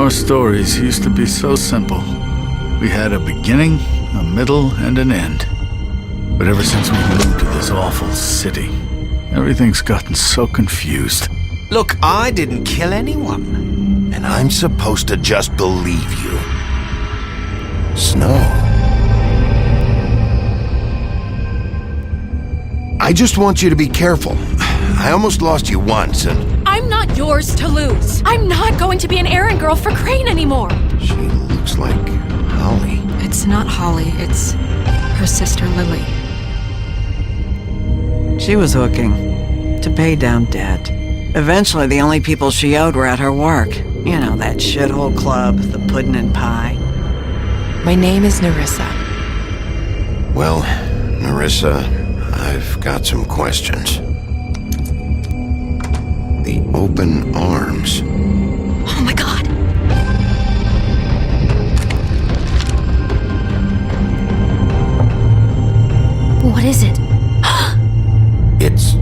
Our stories used to be so simple. We had a beginning, a middle, and an end. But ever since we moved to this awful city, everything's gotten so confused. Look, I didn't kill anyone. And I'm supposed to just believe you. Snow. I just want you to be careful. I almost lost you once, and... I'm not yours to lose. I'm not going to be an errand girl for Crane anymore. She looks like Holly. It's not Holly, it's her sister Lily. She was hooking to pay down debt. Eventually, the only people she owed were at her work. You know, that shithole club, the puddin' and pie. My name is Nerissa. Well, Nerissa, I've got some questions. The open arms. Oh my god. What is it? It's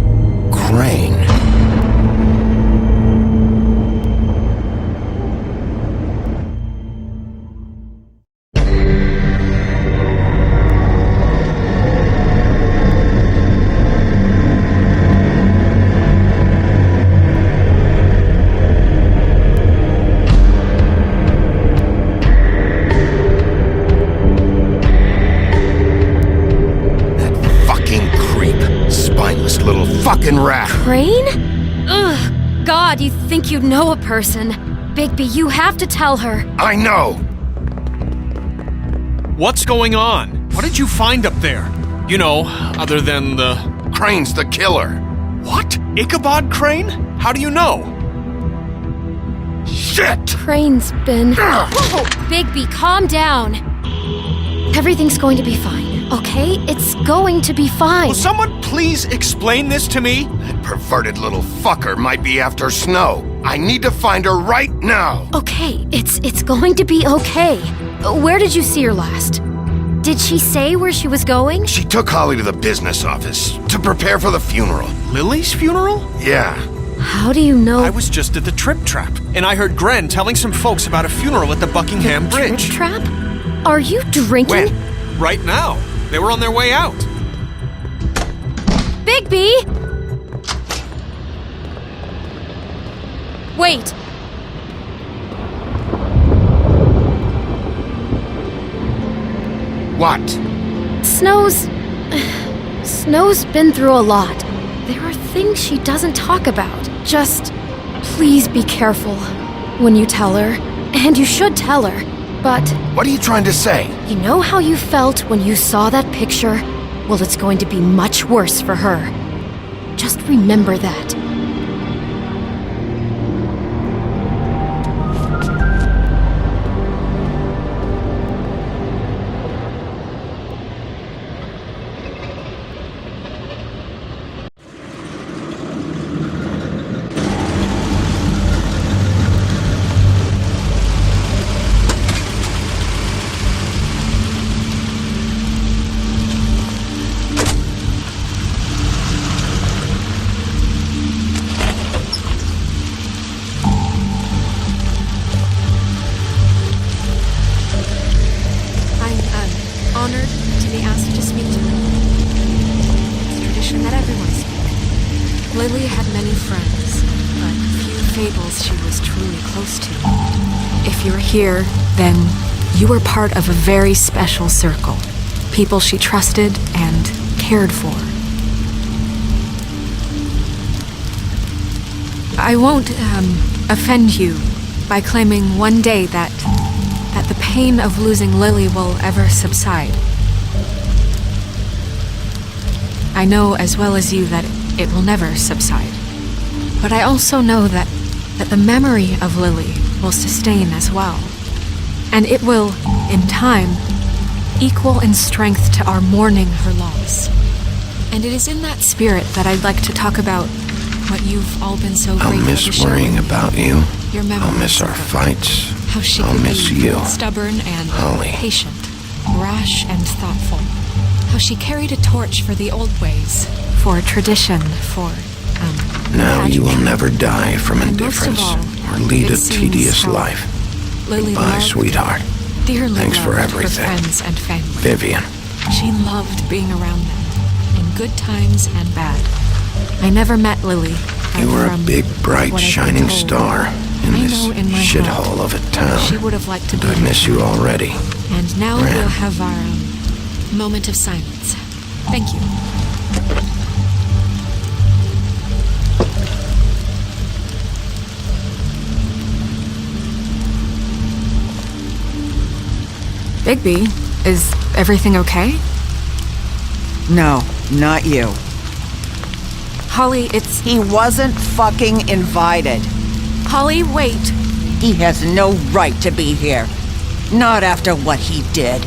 Crane. Fucking rat. Crane? Ugh. God, you think you know a person. Bigby, you have to tell her. I know. What's going on? What did you find up there? You know, other than the... Crane's the killer. What? Ichabod Crane? How do you know? Shit! Crane's been... Bigby, calm down. Everything's going to be fine, okay? It's going to be fine. Will someone please explain this to me? That perverted little fucker might be after Snow. I need to find her right now. Okay, it's going to be okay. Where did you see her last? Did she say where she was going? She took Holly to the business office to prepare for the funeral. Lily's funeral? Yeah. How do you know? I was just at the Trip Trap, and I heard Gren telling some folks about a funeral at the Buckingham Bridge. Trip Trap? Are you drinking? When? Right now. They were on their way out. Bigby! Wait. What? Snow's been through a lot. There are things she doesn't talk about. Just please be careful when you tell her. And you should tell her. But... What are you trying to say? You know how you felt when you saw that picture? Well, it's going to be much worse for her. Just remember that. Honored to be asked to speak to them. It's tradition that everyone speak. Lily had many friends, but few fables she was truly close to. If you're here, then you were part of a very special circle. People she trusted and cared for. I won't offend you by claiming one day that the pain of losing Lily will ever subside. I know as well as you that it will never subside. But I also know that the memory of Lily will sustain as well. And it will, in time, equal in strength to our mourning her loss. And it is in that spirit that I'd like to talk about what you've all been so grateful to share. I'll miss worrying about you. Your memories. I'll miss our fights. How she I'll could miss be you. Stubborn and Holly. patient, rash and thoughtful. How she carried a torch for the old ways, for tradition, for Now you will pageantry. never die from And most of indifference all, or lead it a seems tedious how life. Lily Bye, loved, sweetheart. dearly Thanks for loved everything. her friends and family. Vivian. She loved being around them, in good times and bad. I never met Lily. You but were a from big, bright, what I've been shining told, star in I this know in my shithole heart of a town. she would have liked to be I miss you already. And now Gran. we'll have our moment of silence. Thank you. Bigby, is everything okay? No, not you. Holly, it's... He wasn't fucking invited. Holly, wait. He has no right to be here. Not after what he did.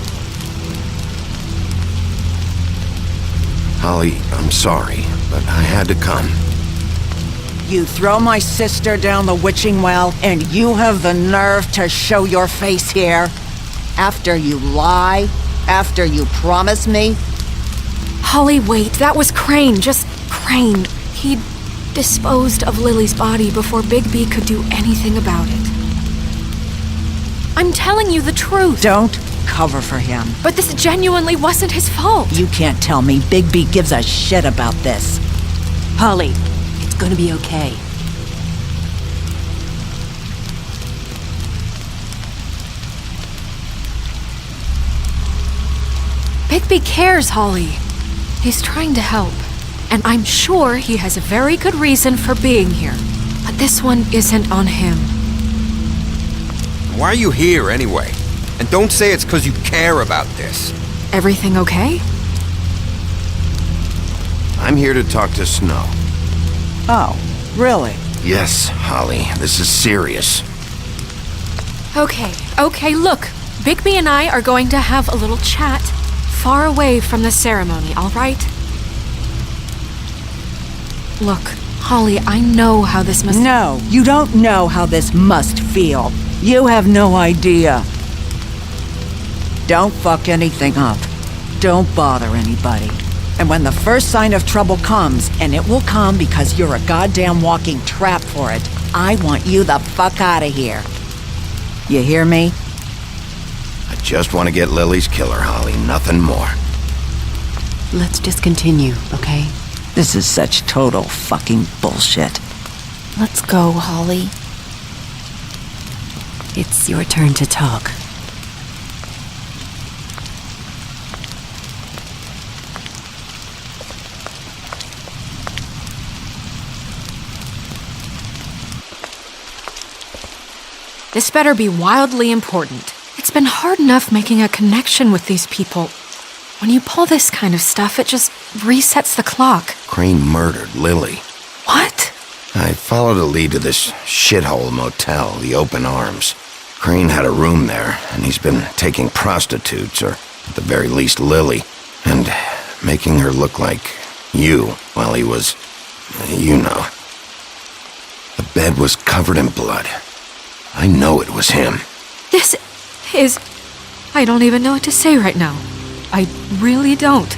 Holly, I'm sorry, but I had to come. You throw my sister down the witching well, and you have the nerve to show your face here? After you lie? After you promise me? Holly, wait. That was Crane. Just Crane. He'd disposed of Lily's body before Bigby could do anything about it. I'm telling you the truth. Don't cover for him. But this genuinely wasn't his fault. You can't tell me Bigby gives a shit about this. Holly, it's gonna be okay. Bigby cares, Holly. He's trying to help. And I'm sure he has a very good reason for being here. But this one isn't on him. Why are you here anyway? And don't say it's because you care about this. Everything okay? I'm here to talk to Snow. Oh, really? Yes, Holly, this is serious. Okay, look. Bigby and I are going to have a little chat far away from the ceremony, all right? Look, Holly, I know how this must... No, you don't know how this must feel. You have no idea. Don't fuck anything up. Don't bother anybody. And when the first sign of trouble comes, and it will come because you're a goddamn walking trap for it, I want you the fuck out of here. You hear me? I just want to get Lily's killer, Holly, nothing more. Let's just continue, okay? This is such total fucking bullshit. Let's go, Holly. It's your turn to talk. This better be wildly important. It's been hard enough making a connection with these people. When you pull this kind of stuff, it just resets the clock. Crane murdered Lily. What? I followed a lead to this shithole motel, the Open Arms. Crane had a room there, and he's been taking prostitutes, or at the very least Lily, and making her look like you while he was, you know. The bed was covered in blood. I know it was him. This is... I don't even know what to say right now. I really don't.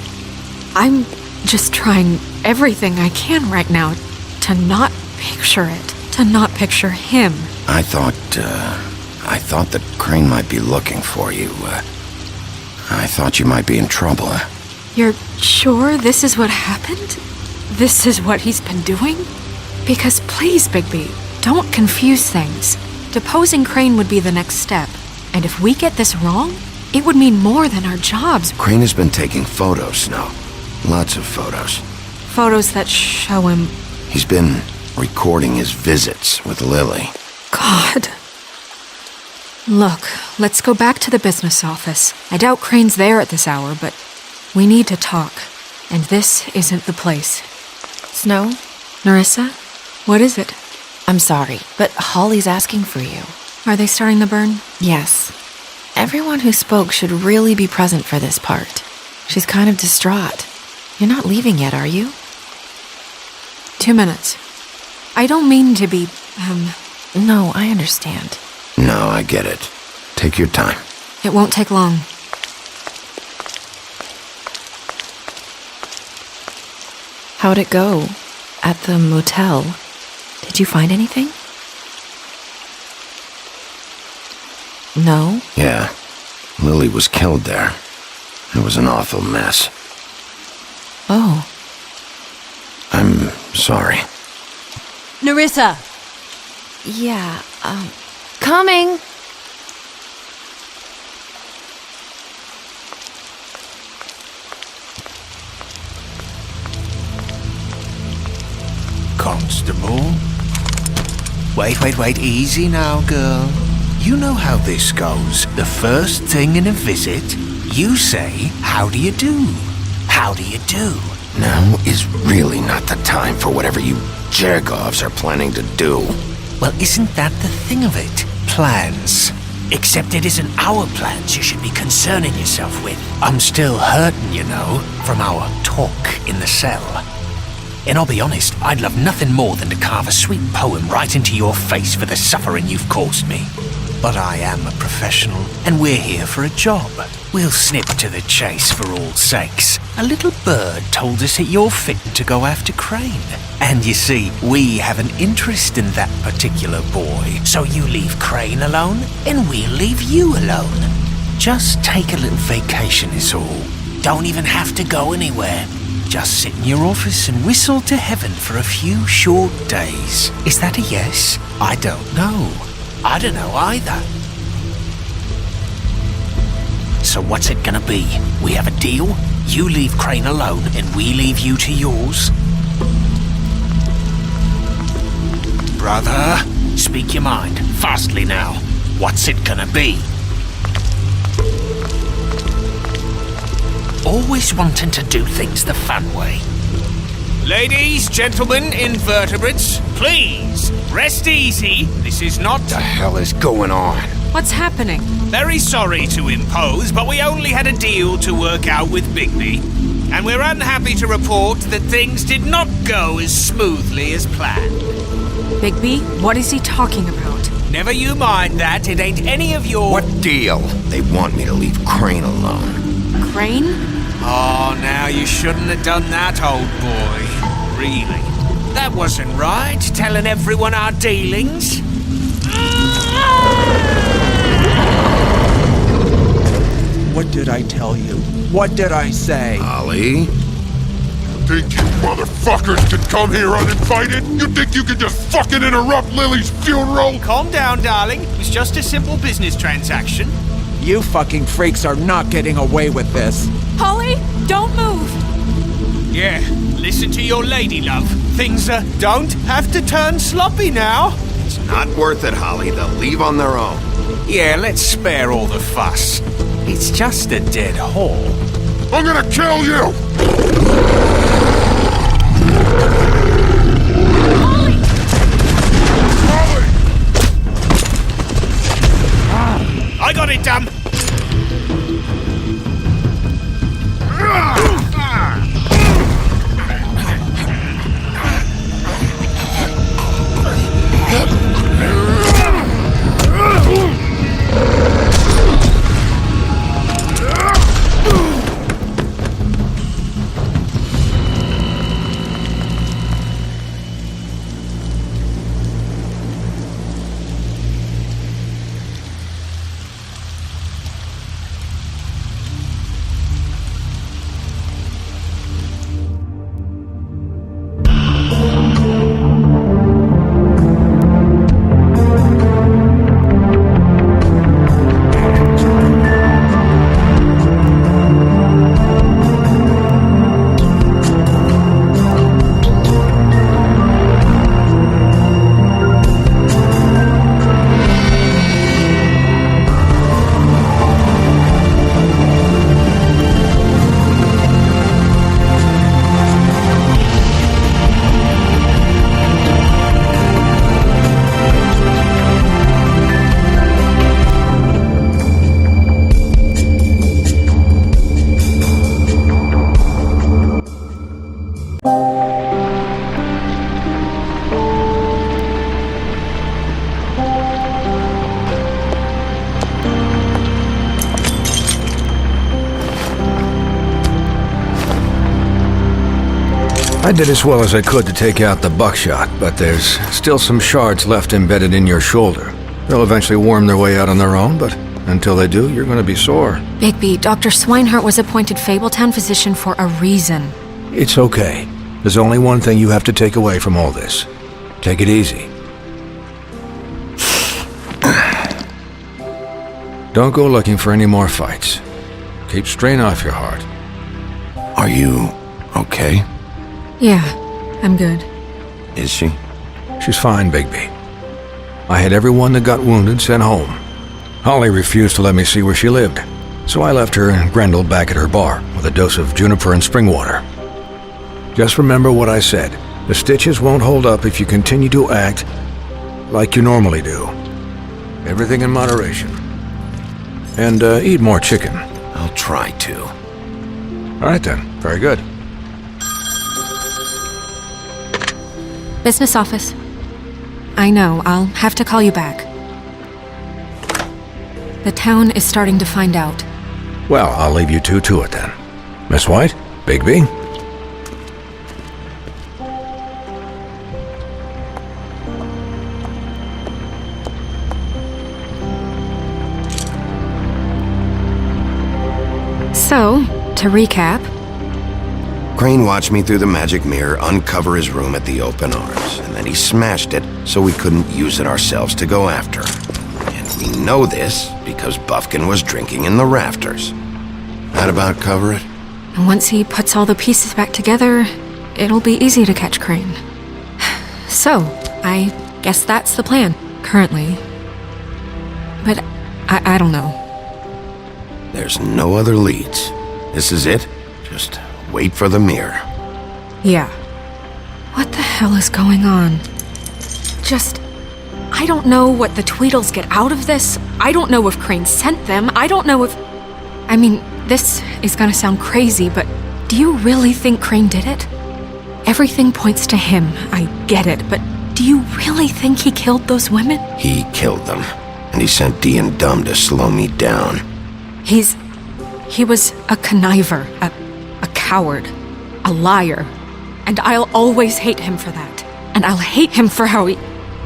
I'm just trying everything I can right now to not picture it, to not picture him. I thought that Crane might be looking for you. I thought you might be in trouble. You're sure this is what happened? This is what he's been doing? Because please, Bigby, don't confuse things. Deposing Crane would be the next step. And if we get this wrong, it would mean more than our jobs. Crane has been taking photos, Snow. Lots of photos. Photos that show him... He's been recording his visits with Lily. God. Look, let's go back to the business office. I doubt Crane's there at this hour, but we need to talk. And this isn't the place. Snow? Nerissa? What is it? I'm sorry, but Holly's asking for you. Are they starting the burn? Yes. Everyone who spoke should really be present for this part. She's kind of distraught. You're not leaving yet, are you? 2 minutes. I don't mean to be, No, I understand. No, I get it. Take your time. It won't take long. How'd it go? At the motel? Did you find anything? No? Yeah. Lily was killed there. It was an awful mess. Oh. I'm sorry. Nerissa! Yeah, coming! Constable? Wait, easy now, girl. You know how this goes. The first thing in a visit, you say, how do you do? How do you do? Now is really not the time for whatever you jergovs are planning to do. Well, isn't that the thing of it? Plans. Except it isn't our plans you should be concerning yourself with. I'm still hurting, you know, from our talk in the cell. And I'll be honest, I'd love nothing more than to carve a sweet poem right into your face for the suffering you've caused me. But I am a professional, and we're here for a job. We'll snip to the chase for all sakes. A little bird told us that you're fitting to go after Crane. And you see, we have an interest in that particular boy. So you leave Crane alone, and we'll leave you alone. Just take a little vacation is all. Don't even have to go anywhere. Just sit in your office and whistle to heaven for a few short days. Is that a yes? I don't know. I don't know either. So what's it gonna be? We have a deal? You leave Crane alone and we leave you to yours? Brother, speak your mind. Fastly now. What's it gonna be? Always wanting to do things the fun way. Ladies, gentlemen, invertebrates, please, rest easy. This is not... What the hell is going on? What's happening? Very sorry to impose, but we only had a deal to work out with Bigby. And we're unhappy to report that things did not go as smoothly as planned. Bigby, what is he talking about? Never you mind that, it ain't any of your... What deal? They want me to leave Crane alone. Crane? Oh, now you shouldn't have done that, old boy. Really? That wasn't right, telling everyone our dealings. What did I tell you? What did I say? Ollie? Think you motherfuckers can come here uninvited? You think you can just fucking interrupt Lily's funeral? Calm down, darling. It was just a simple business transaction. You fucking freaks are not getting away with this. Holly, don't move! Yeah, listen to your lady, love. Things don't have to turn sloppy now. It's not worth it, Holly. They'll leave on their own. Yeah, let's spare all the fuss. It's just a dead haul. I'm gonna kill you! I got it, damn! I did as well as I could to take out the buckshot, but there's still some shards left embedded in your shoulder. They'll eventually worm their way out on their own, but Until they do, you're gonna be sore. Bigby, Dr. Swinehart was appointed Fabletown physician for a reason. It's okay. There's only one thing you have to take away from all this. Take it easy. Don't go looking for any more fights. Keep strain off your heart. Are you okay? Yeah, I'm good. Is she? She's fine, Bigby. I had everyone that got wounded sent home. Holly refused to let me see where she lived, so I left her and Grendel back at her bar with a dose of juniper and spring water. Just remember what I said. The stitches won't hold up if you continue to act like you normally do. Everything in moderation. And eat more chicken. I'll try to. All right then, very good. Business office. I know, I'll have to call you back. The town is starting to find out. Well, I'll leave you two to it then. Miss White, Bigby. So, to recap, Crane watched me through the magic mirror uncover his room at the open arms, and then he smashed it so we couldn't use it ourselves to go after him. And we know this because Buffkin was drinking in the rafters. That about cover it? and once he puts all the pieces back together, it'll be easy to catch Crane. So, I guess that's the plan, currently. But I don't know. There's no other leads. This is it. Just wait for the mirror. Yeah. What the hell is going on? I don't know what the Tweedles get out of this. I don't know if Crane sent them. I don't know if... I mean, this is gonna sound crazy, but do you really think Crane did it? Everything points to him, I get it, but do you really think he killed those women? He killed them, and he sent Dee and Dum to slow me down. He was a conniver, a coward, a liar, and I'll always hate him for that. And I'll hate him for how he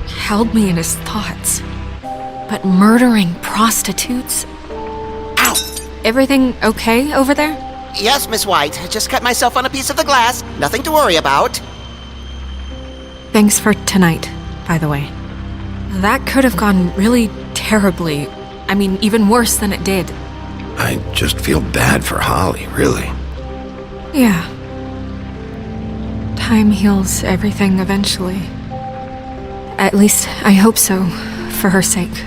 held me in his thoughts. But murdering prostitutes? Ow! Everything okay over there? Yes, Miss White. I just cut myself on a piece of the glass. Nothing to worry about. Thanks for tonight, by the way. That could have gone really terribly. I mean, even worse than it did. I just feel bad for Holly, really. Yeah. Time heals everything eventually. At least, I hope so, for her sake.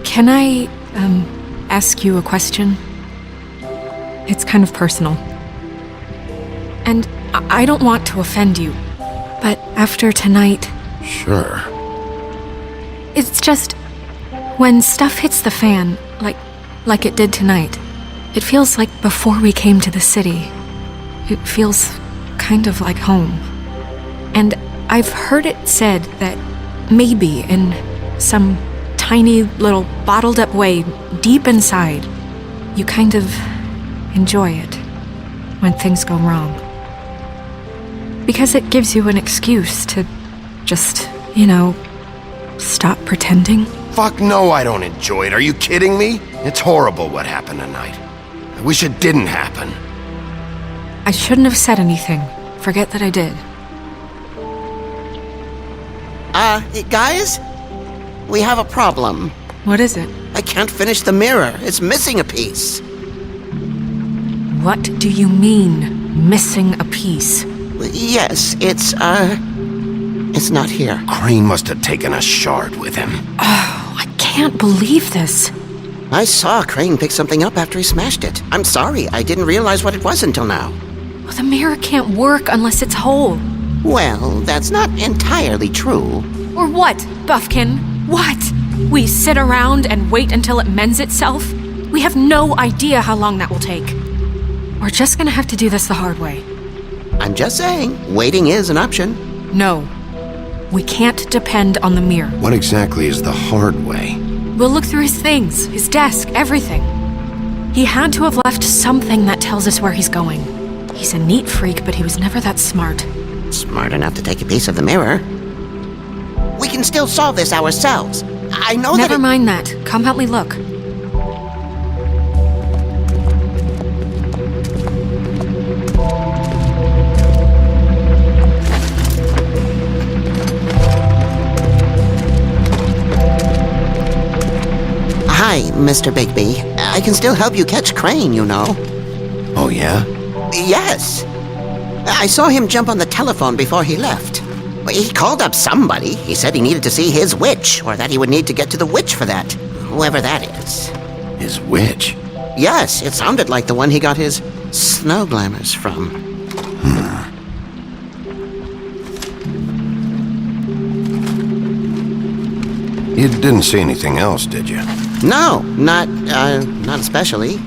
Can I, ask you a question? It's kind of personal. And I don't want to offend you, but after tonight... Sure. It's just... when stuff hits the fan, like it did tonight, it feels like before we came to the city. It feels kind of like home. And I've heard it said that maybe in some tiny little bottled up way deep inside, you kind of enjoy it when things go wrong. Because it gives you an excuse to just, stop pretending. Fuck no, I don't enjoy it. Are you kidding me? It's horrible what happened tonight. I wish it didn't happen. I shouldn't have said anything. Forget that I did. Guys? We have a problem. What is it? I can't finish the mirror. It's missing a piece. What do you mean, missing a piece? Yes, it's not here. Crane must have taken a shard with him. Oh, I can't believe this. I saw Crane pick something up after he smashed it. I'm sorry, I didn't realize what it was until now. Well, the mirror can't work unless it's whole. Well, that's not entirely true. Or what, Buffkin? What? We sit around and wait until it mends itself? We have no idea how long that will take. We're just gonna have to do this the hard way. I'm just saying, waiting is an option. No. We can't depend on the mirror. What exactly is the hard way? We'll look through his things, his desk, everything. He had to have left something that tells us where he's going. He's a neat freak, but he was never that smart. Smart enough to take a piece of the mirror. We can still solve this ourselves. I know Never that mind that. Come help me look. Hi, Mr. Bigby. I can still help you catch Crane, you know. Oh, yeah? Yes. I saw him jump on the telephone before he left. He called up somebody. He said he needed to see his witch, or that he would need to get to the witch for that. Whoever that is. His witch? Yes, it sounded like the one he got his snow glamours from. You didn't see anything else, did you? No, not especially.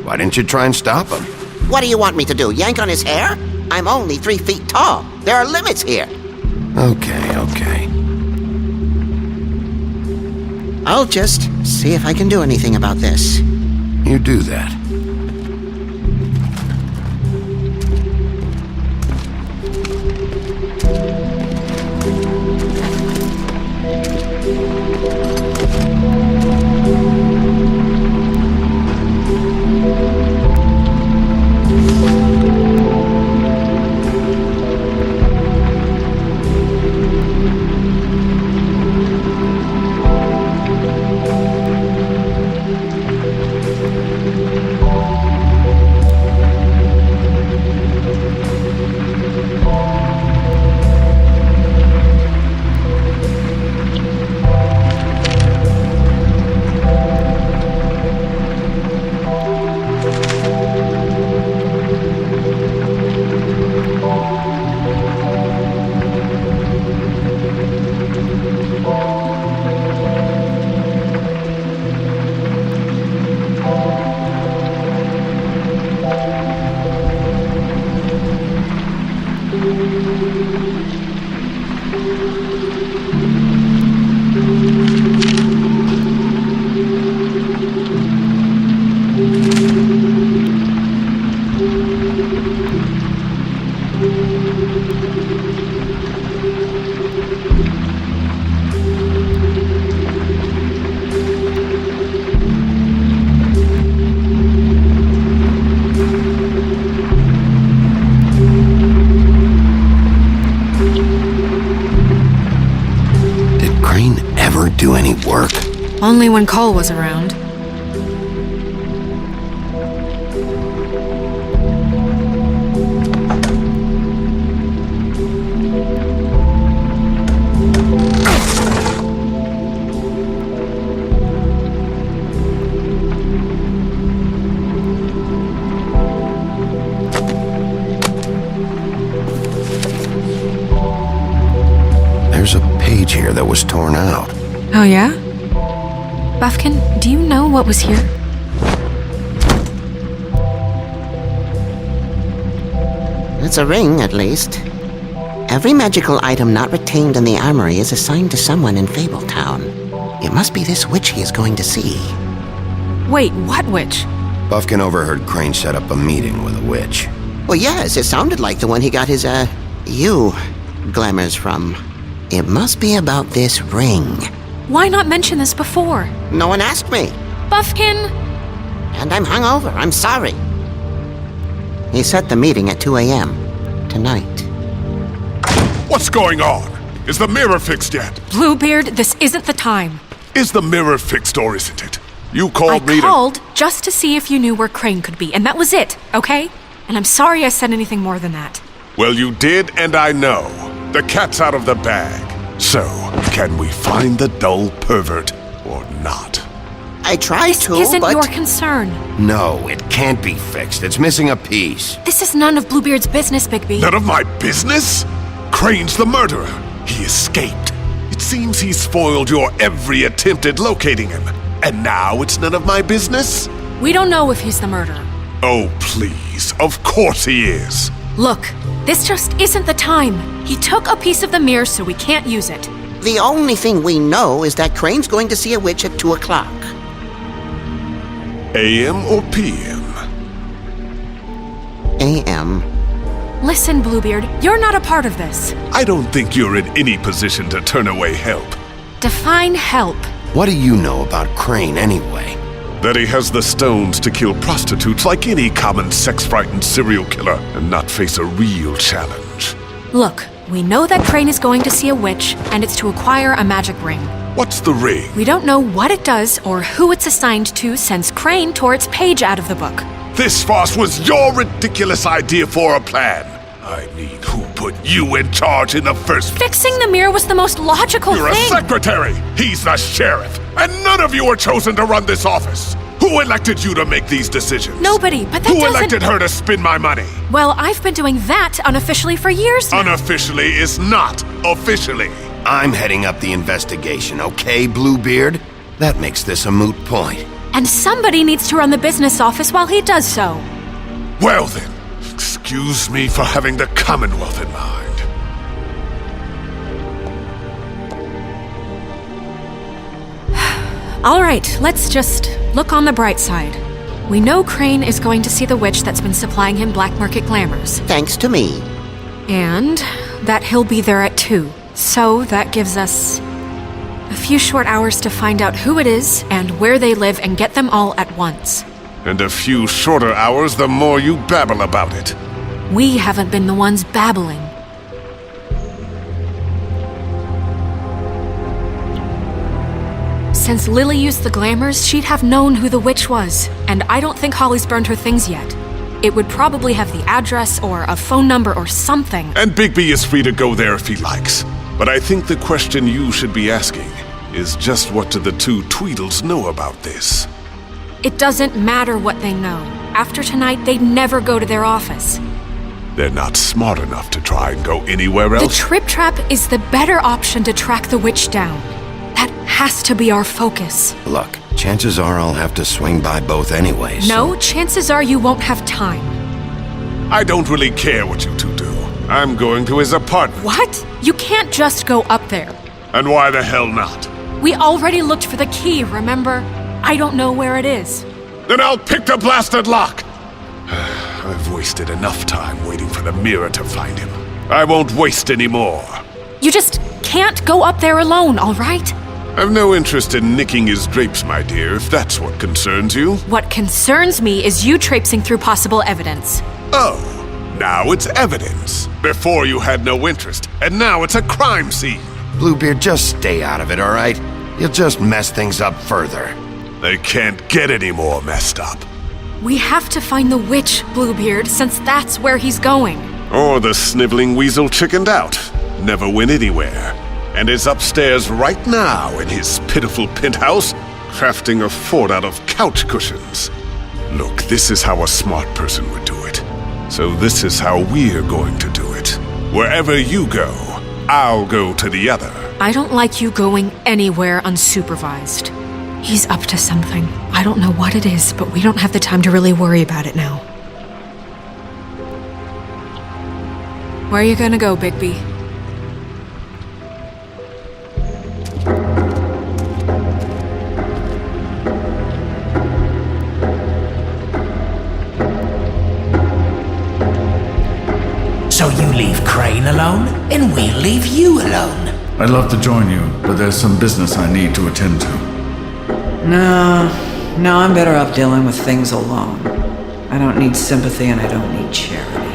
Why didn't you try and stop him? What do you want me to do, yank on his hair? I'm only 3 feet tall. There are limits here. Okay. I'll just see if I can do anything about this. You do that. Do any work? Only when Cole was around. There's a page here that was torn out. Oh, yeah? Buffkin, do you know what was here? It's a ring, at least. Every magical item not retained in the armory is assigned to someone in Fabletown. It must be this witch he is going to see. Wait, what witch? Buffkin overheard Crane set up a meeting with a witch. Well, yes, it sounded like the one he got his, glamours from. It must be about this ring. Why not mention this before? No one asked me. Buffkin! And I'm hungover. I'm sorry. He set the meeting at 2 a.m. tonight. What's going on? Is the mirror fixed yet? Bluebeard, this isn't the time. Is the mirror fixed or isn't it? You called me I called just to see if you knew where Crane could be, and that was it, okay? And I'm sorry I said anything more than that. Well, you did, and I know. The cat's out of the bag. So, can we find the dull pervert or not? I tried to, This isn't but... your concern. No, it can't be fixed. It's missing a piece. This is none of Bluebeard's business, Bigby. None of my business? Crane's the murderer. He escaped. It seems he spoiled your every attempt at locating him. And now it's none of my business? We don't know if he's the murderer. Oh, please. Of course he is. Look, this just isn't the time. He took a piece of the mirror, so we can't use it. The only thing we know is that Crane's going to see a witch at 2 o'clock. AM or PM? AM. Listen, Bluebeard, you're not a part of this. I don't think you're in any position to turn away help. Define help. What do you know about Crane anyway? That he has the stones to kill prostitutes like any common sex-frightened serial killer and not face a real challenge. Look, we know that Crane is going to see a witch, and it's to acquire a magic ring. What's the ring? We don't know what it does or who it's assigned to since Crane tore its page out of the book. This farce was your ridiculous idea for a plan. I mean, who put you in charge in the first place? Fixing the mirror was the most logical You're thing. a secretary! He's the sheriff! And none of you were chosen to run this office! Who elected you to make these decisions? Nobody, but that Who doesn't... elected her to spend my money? Well, I've been doing that unofficially for years now. Unofficially is not officially. I'm heading up the investigation, okay, Bluebeard? That makes this a moot point. And somebody needs to run the business office while he does so. Well then, excuse me for having the Commonwealth in mind. All right, let's just look on the bright side. We know Crane is going to see the witch that's been supplying him black market glamours. Thanks to me. And that he'll be there at 2. So that gives us a few short hours to find out who it is and where they live and get them all at once. And a few shorter hours the more you babble about it. We haven't been the ones babbling. Since Lily used the glamours, she'd have known who the witch was, and I don't think Holly's burned her things yet. It would probably have the address or a phone number or something. And Bigby is free to go there if he likes. But I think the question you should be asking is just what do the two Tweedles know about this? It doesn't matter what they know. After tonight, they'd never go to their office. They're not smart enough to try and go anywhere else. The Trip Trap is the better option to track the witch down. That has to be our focus. Look, chances are I'll have to swing by both anyways. No, chances are you won't have time. I don't really care what you two do. I'm going to his apartment. What? You can't just go up there. And why the hell not? We already looked for the key, remember? I don't know where it is. Then I'll pick the blasted lock! I've wasted enough time waiting for the mirror to find him. I won't waste any more. You just can't go up there alone, all right? I've no interest in nicking his drapes, my dear, if that's what concerns you. What concerns me is you traipsing through possible evidence. Oh, now it's evidence. Before you had no interest, and now it's a crime scene. Bluebeard, just stay out of it, all right? You'll just mess things up further. They can't get any more messed up. We have to find the witch, Bluebeard, since that's where he's going. Or the sniveling weasel chickened out, never went anywhere, and is upstairs right now in his pitiful penthouse, crafting a fort out of couch cushions. Look, this is how a smart person would do it. So this is how we're going to do it. Wherever you go, I'll go to the other. I don't like you going anywhere unsupervised. He's up to something. I don't know what it is, but we don't have the time to really worry about it now. Where are you gonna go, Bigby? So you leave Crane alone, and we'll leave you alone. I'd love to join you, but there's some business I need to attend to. No, I'm better off dealing with things alone. I don't need sympathy and I don't need charity.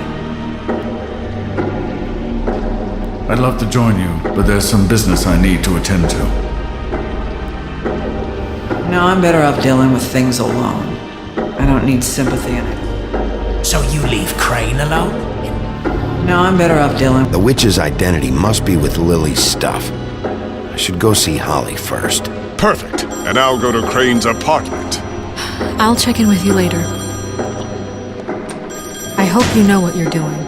I'd love to join you, but there's some business I need to attend to. No, I'm better off dealing with things alone. I don't need sympathy and I... So you leave Crane alone? No, I'm better off dealing... The witch's identity must be with Lily's stuff. I should go see Holly first. Perfect. And I'll go to Crane's apartment. I'll check in with you later. I hope you know what you're doing.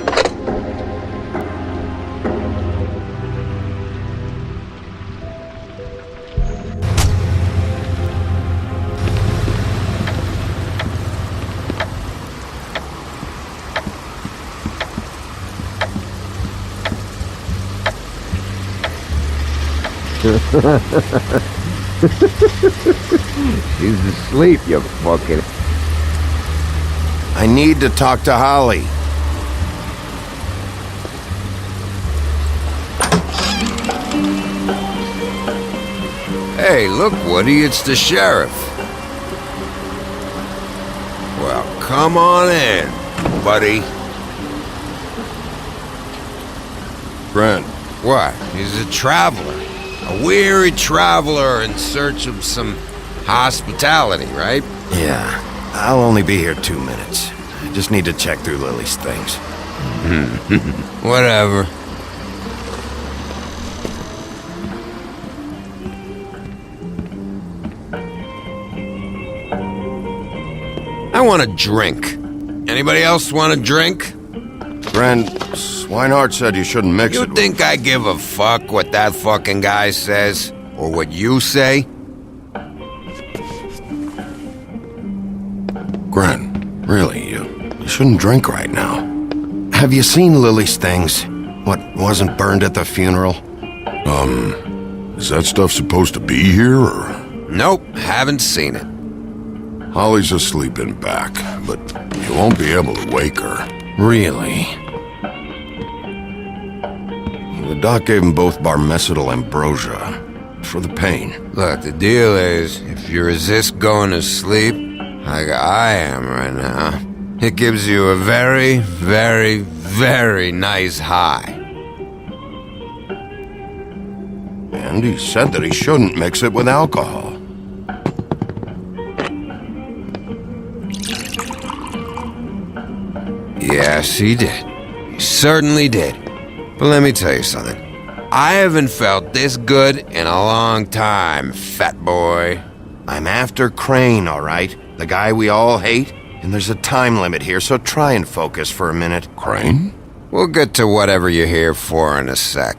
She's asleep, you fucking... I need to talk to Holly. Hey, look, Woody, it's the sheriff. Well, come on in, buddy. Brent. What? He's a traveler. A weary traveler in search of some hospitality, right? Yeah. I'll only be here 2 minutes. I just need to check through Lily's things. Whatever. I want a drink. Anybody else want a drink? Brent, Swinehart said you shouldn't mix it You think I give a fuck what that fucking guy says? Or what you say? Gren, really, you shouldn't drink right now. Have you seen Lily's things? What wasn't burned at the funeral? Is that stuff supposed to be here, or...? Nope, haven't seen it. Holly's asleep in back, but you won't be able to wake her. Really? The doc gave them both barmecidal ambrosia for the pain. Look, the deal is, if you resist going to sleep, like I am right now, it gives you a very, very, very nice high. And he said that he shouldn't mix it with alcohol. Yes, he did. He certainly did. But let me tell you something. I haven't felt this good in a long time, fat boy. I'm after Crane, all right? The guy we all hate? And there's a time limit here, so try and focus for a minute. Crane? We'll get to whatever you're here for in a sec.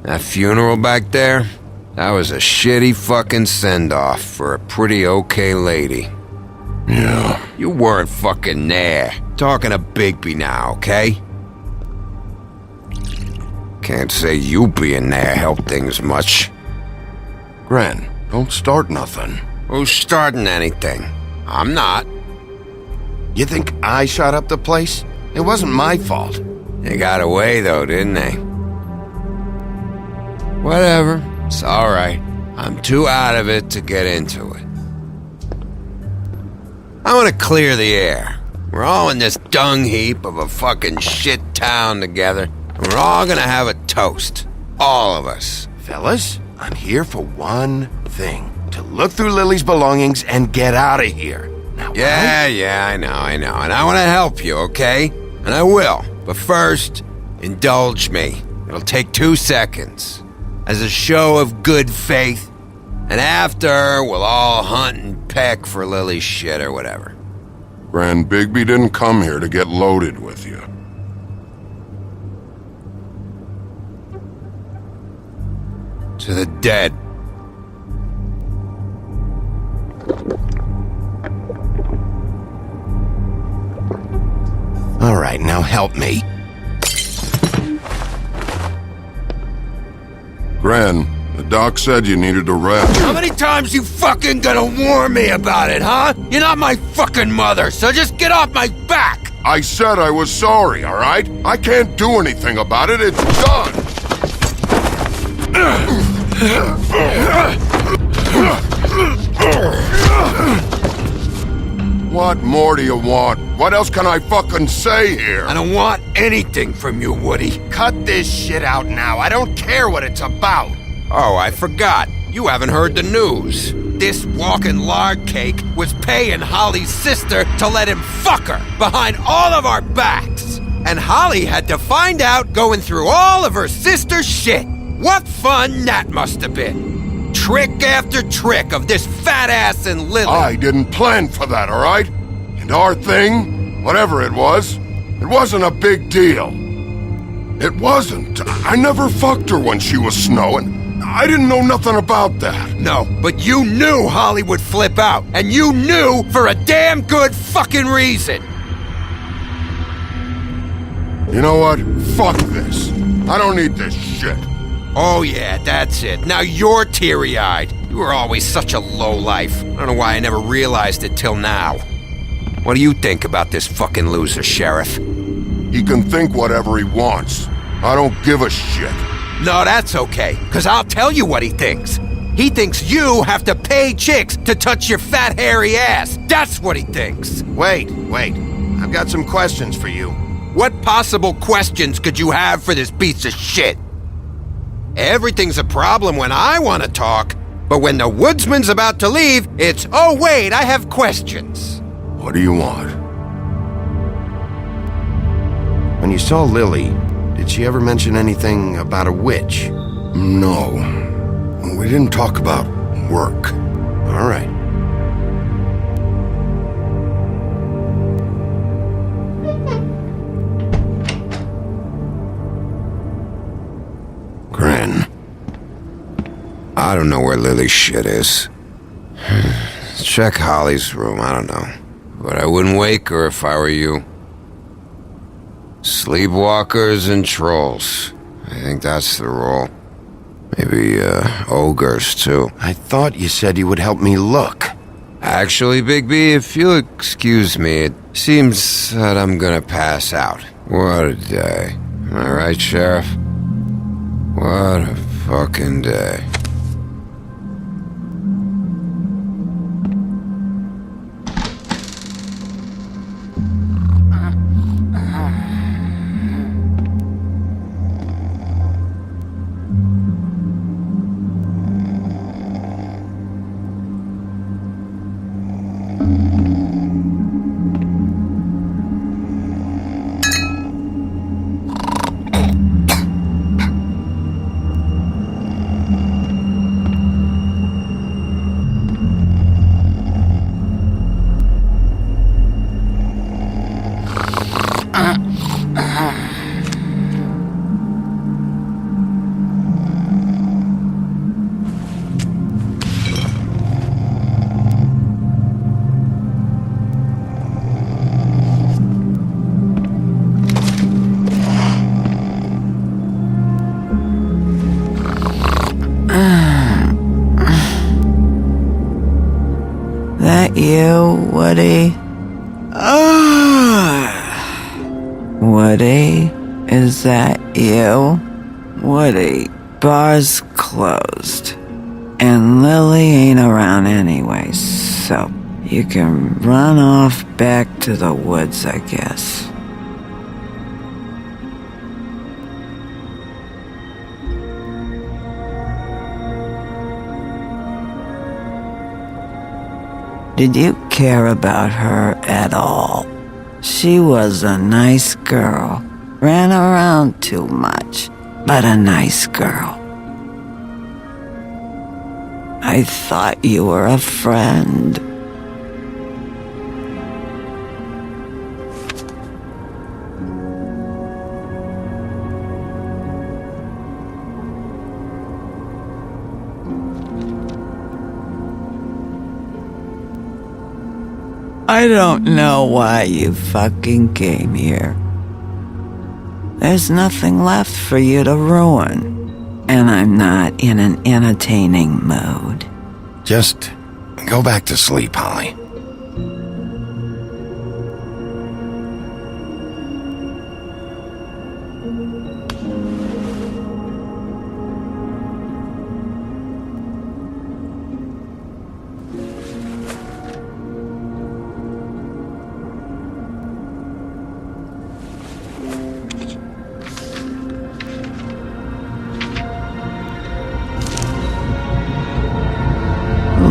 That funeral back there? That was a shitty fucking send-off for a pretty okay lady. Yeah. You weren't fucking there. Talking to Bigby now, okay? Can't say you being there helped things much. Gren, don't start nothing. Who's starting anything? I'm not. You think I shot up the place? It wasn't my fault. They got away though, didn't they? Whatever. It's alright. I'm too out of it to get into it. I want to clear the air. We're all in this dung heap of a fucking shit town together, and we're all gonna have a toast. All of us. Fellas, I'm here for one thing. To look through Lily's belongings and get out of here. Now, Yeah, I know. And I want to help you, okay? And I will. But first, indulge me. It'll take 2 seconds. As a show of good faith. And after, we'll all hunt and peck for Lily's shit or whatever. Gran Bigby didn't come here to get loaded with you. To the dead. All right, now help me. Gran, the doc said you needed a rest. How many times you fucking gonna warn me about it, huh? You're not my fucking mother, so just get off my back! I said I was sorry, all right? I can't do anything about it. It's done. What more do you want? What else can I fucking say here? I don't want anything from you, Woody. Cut this shit out now. I don't care what it's about. Oh, I forgot. You haven't heard the news. This walking lard cake was paying Holly's sister to let him fuck her behind all of our backs. And Holly had to find out going through all of her sister's shit. What fun that must have been. Trick after trick of this fat ass and Lily. I didn't plan for that, all right? And our thing, whatever it wasn't a big deal. It wasn't. I never fucked her when she was snowing. I didn't know nothing about that. No, but you knew Holly would flip out. And you knew for a damn good fucking reason. You know what? Fuck this. I don't need this shit. Oh yeah, that's it. Now you're teary-eyed. You were always such a lowlife. I don't know why I never realized it till now. What do you think about this fucking loser, Sheriff? He can think whatever he wants. I don't give a shit. No, that's okay, because I'll tell you what he thinks. He thinks you have to pay chicks to touch your fat, hairy ass. That's what he thinks. Wait. I've got some questions for you. What possible questions could you have for this piece of shit? Everything's a problem when I want to talk, but when the woodsman's about to leave, it's, oh wait, I have questions. What do you want? When you saw Lily, did she ever mention anything about a witch? No. We didn't talk about work. All right. Grin. I don't know where Lily's shit is. Check Holly's room, I don't know. But I wouldn't wake her if I were you. Sleepwalkers and trolls. I think that's the rule. Maybe, ogres, too. I thought you said you would help me look. Actually, Bigby, if you'll excuse me, it seems that I'm gonna pass out. What a day. Am I right, Sheriff? What a fucking day. That you, Woody? Woody? Is that you? Woody, bar's closed. And Lily ain't around anyway, so you can run off back to the woods, I guess. Did you care about her at all? She was a nice girl. Ran around too much, but a nice girl. I thought you were a friend. I don't know why you fucking came here. There's nothing left for you to ruin, and I'm not in an entertaining mood. Just go back to sleep, Holly.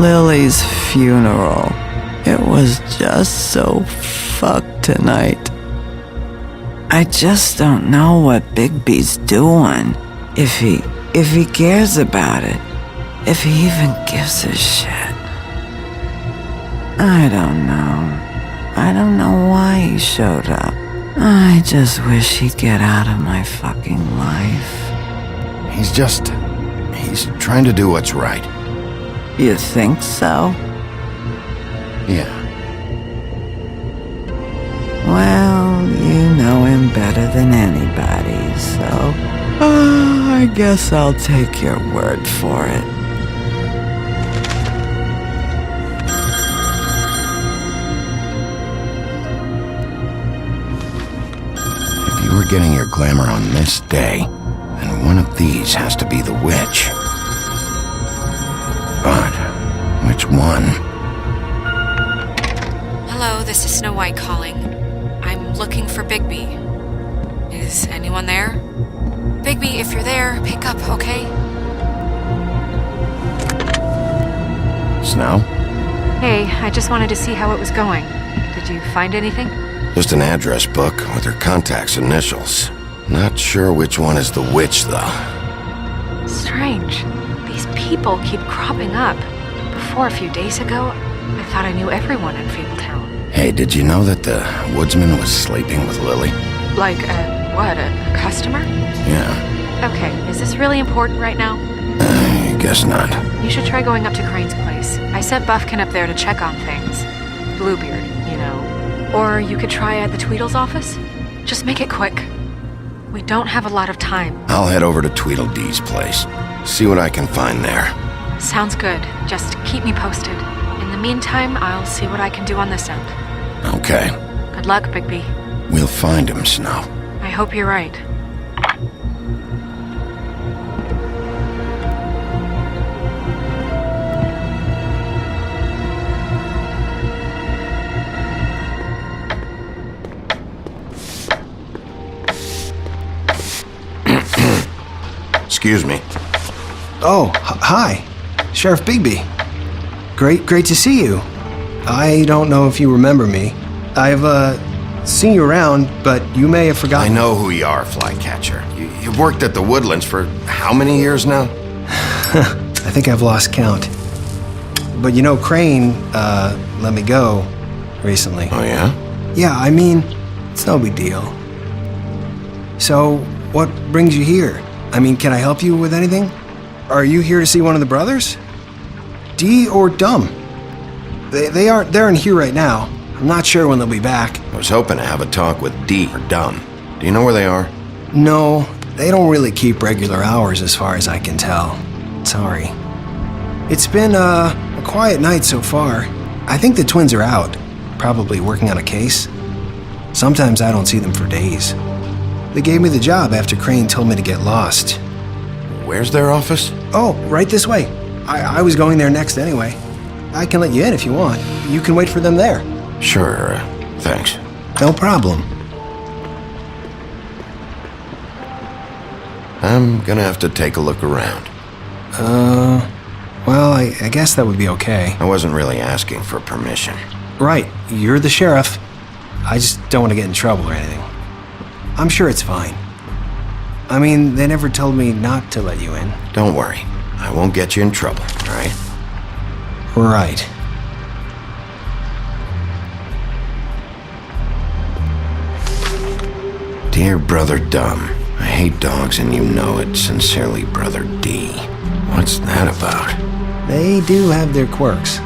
Lily's funeral. It was just so fucked tonight. I just don't know what Bigby's doing. If he cares about it. If he even gives a shit. I don't know. I don't know why he showed up. I just wish he'd get out of my fucking life. He's trying to do what's right. You think so? Yeah. Well, you know him better than anybody, so I guess I'll take your word for it. If you you were getting your glamour on this day, then one of these has to be the witch. But which one? Hello, this is Snow White calling. I'm looking for Bigby. Is anyone there? Bigby, if you're there, pick up, okay? Snow? Hey, I just wanted to see how it was going. Did you find anything? Just an address book with her contact's initials. Not sure which one is the witch, though. Strange. These people keep cropping up. Before a few days ago, I thought I knew everyone in Fabletown. Hey, did you know that the woodsman was sleeping with Lily? Like, a customer? Yeah. Okay, is this really important right now? I guess not. You should try going up to Crane's place. I sent Buffkin up there to check on things. Bluebeard, you know. Or you could try at the Tweedle's office. Just make it quick. We don't have a lot of time. I'll head over to Tweedledee's place. See what I can find there. Sounds good. Just keep me posted. In the meantime, I'll see what I can do on this end. Okay. Good luck, Bigby. We'll find him, Snow. I hope you're right. Excuse me. Oh, hi. Sheriff Bigby. Great to see you. I don't know if you remember me. I've, seen you around, but you may have forgotten. I know who you are, Flycatcher. You've worked at the Woodlands for how many years now? I think I've lost count. But you know, Crane, let me go recently. Oh, yeah? Yeah, I mean, it's no big deal. So, what brings you here? I mean, can I help you with anything? Are you here to see one of the brothers? Dee or Dumb? They're in here right now. I'm not sure when they'll be back. I was hoping to have a talk with Dee or Dumb. Do you know where they are? No, they don't really keep regular hours as far as I can tell. Sorry. It's been, a quiet night so far. I think the twins are out, probably working on a case. Sometimes I don't see them for days. They gave me the job after Crane told me to get lost. Where's their office? Oh, right this way. I was going there next anyway. I can let you in if you want. You can wait for them there. Sure, thanks. No problem. I'm gonna have to take a look around. Well, I guess that would be okay. I wasn't really asking for permission. Right, you're the sheriff. I just don't want to get in trouble or anything. I'm sure it's fine. I mean, they never told me not to let you in. Don't worry. I won't get you in trouble, all right? Right. Dear Brother Dumb, I hate dogs and you know it. Sincerely, Brother D. What's that about? They do have their quirks.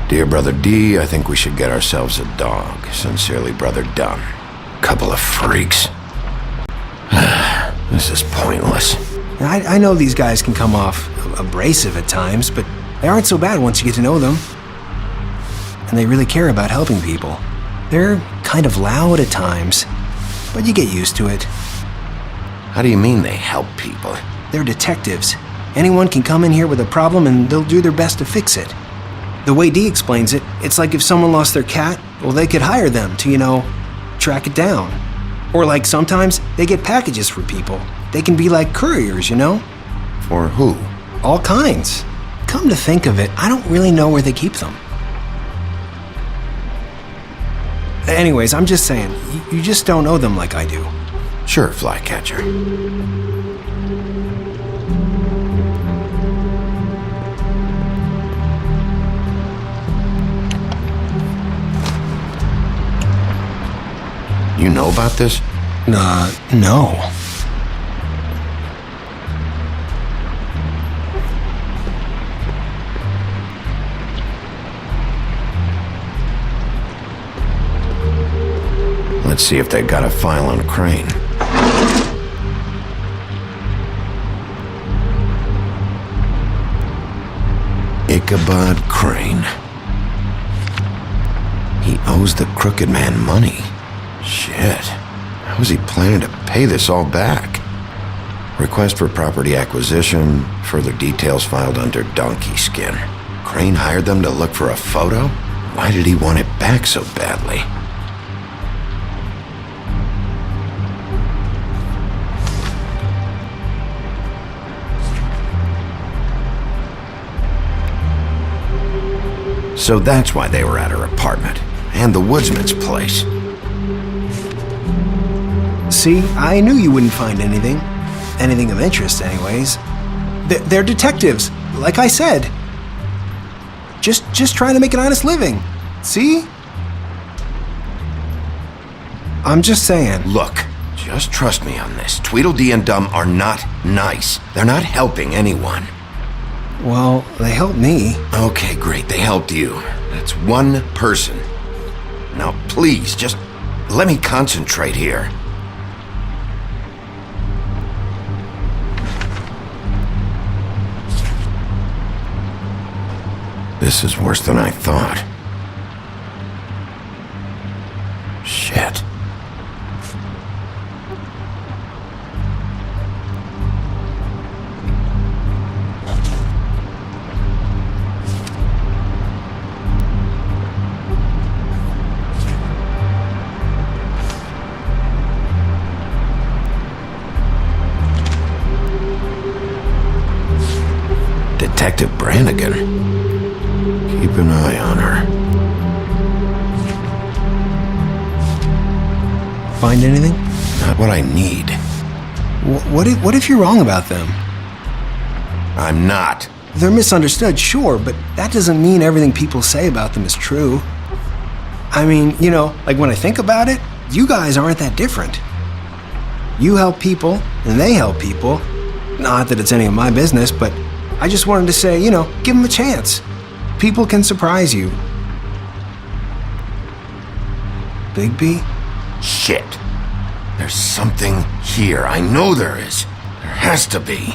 Dear Brother D, I think we should get ourselves a dog. Sincerely, Brother Dumb. Couple of freaks. This is pointless. I know these guys can come off abrasive at times, but they aren't so bad once you get to know them. And they really care about helping people. They're kind of loud at times, but you get used to it. How do you mean they help people? They're detectives. Anyone can come in here with a problem and they'll do their best to fix it. The way Dee explains it, it's like if someone lost their cat, well, they could hire them to, track it down. Or like sometimes they get packages for people. They can be like couriers, For who? All kinds. Come to think of it, I don't really know where they keep them. Anyways, I'm just saying, you just don't know them like I do. Sure, Flycatcher. You know about this? No. Let's see if they got a file on Crane. Ichabod Crane. He owes the crooked man money. Shit. How is he planning to pay this all back? Request for property acquisition. Further details filed under donkey skin. Crane hired them to look for a photo? Why did he want it back so badly? So that's why they were at her apartment. And the woodsman's place. See, I knew you wouldn't find anything. Anything of interest, anyways. They're detectives, like I said. Just trying to make an honest living. See? I'm just saying. Look, just trust me on this. Tweedledee and Dum are not nice. They're not helping anyone. Well, they helped me. Okay, great. They helped you. That's one person. Now, please, just let me concentrate here. This is worse than I thought. Shit. Detective Brannigan. Keep an eye on her. Find anything? Not what I need. What if you're wrong about them? I'm not. They're misunderstood, sure, but that doesn't mean everything people say about them is true. I mean, you know, like when I think about it, you guys aren't that different. You help people, and they help people. Not that it's any of my business, but I just wanted to say, you know, give them a chance. People can surprise you. Bigby? Shit. There's something here. I know there is. There has to be.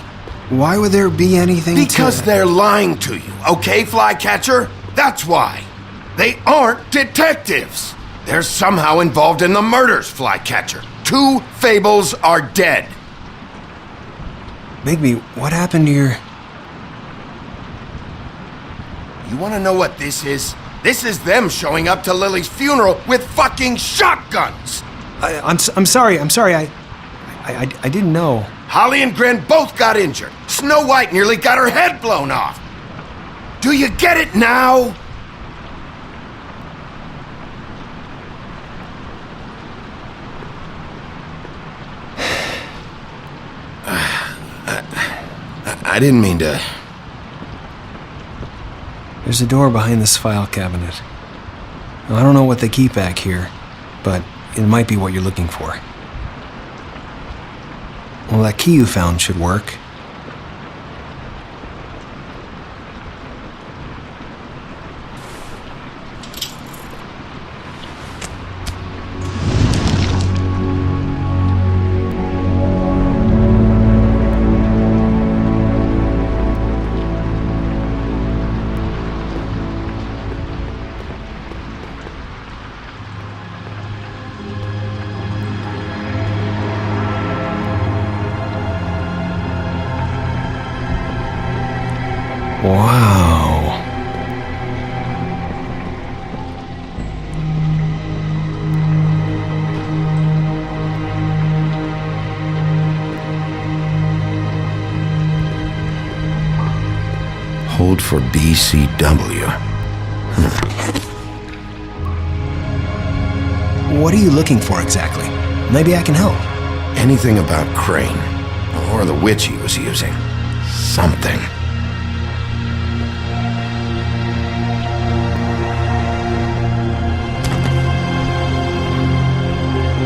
Why would there be anything Because they're lying to you, okay, Flycatcher? That's why. They aren't detectives. They're somehow involved in the murders, Flycatcher. 2 Fables are dead. Bigby, what happened to your... You want to know what this is? This is them showing up to Lily's funeral with fucking shotguns! I'm sorry. I didn't know. Holly and Gren both got injured. Snow White nearly got her head blown off. Do you get it now? I didn't mean to... There's a door behind this file cabinet. I don't know what they keep back here, but it might be what you're looking for. Well, that key you found should work. Wow. Hold for BCW. What are you looking for exactly? Maybe I can help. Anything about Crane, or the witch he was using. Something.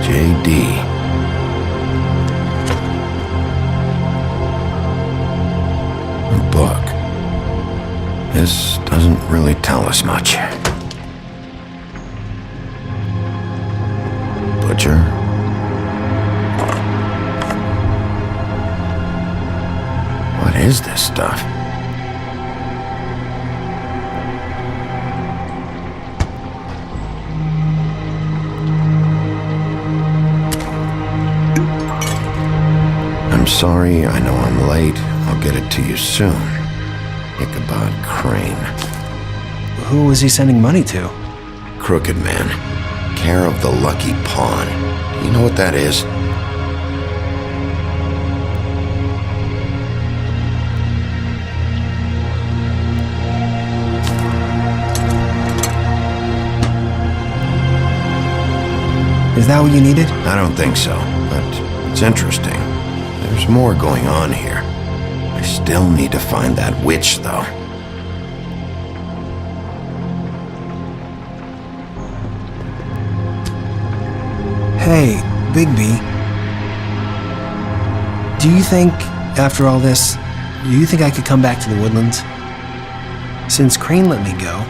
JD. A book. This doesn't really tell us much. Butcher. What is this stuff? sorry, I know I'm late. I'll get it to you soon. Ichabod Crane. Who was he sending money to? Crooked man. Care of the Lucky Pawn. You know what that is? Is that what you needed? I don't think so, but it's interesting. There's more going on here. I still need to find that witch, though. Hey, Bigby. Do you think, after all this, do you think I could come back to the Woodlands? Since Crane let me go,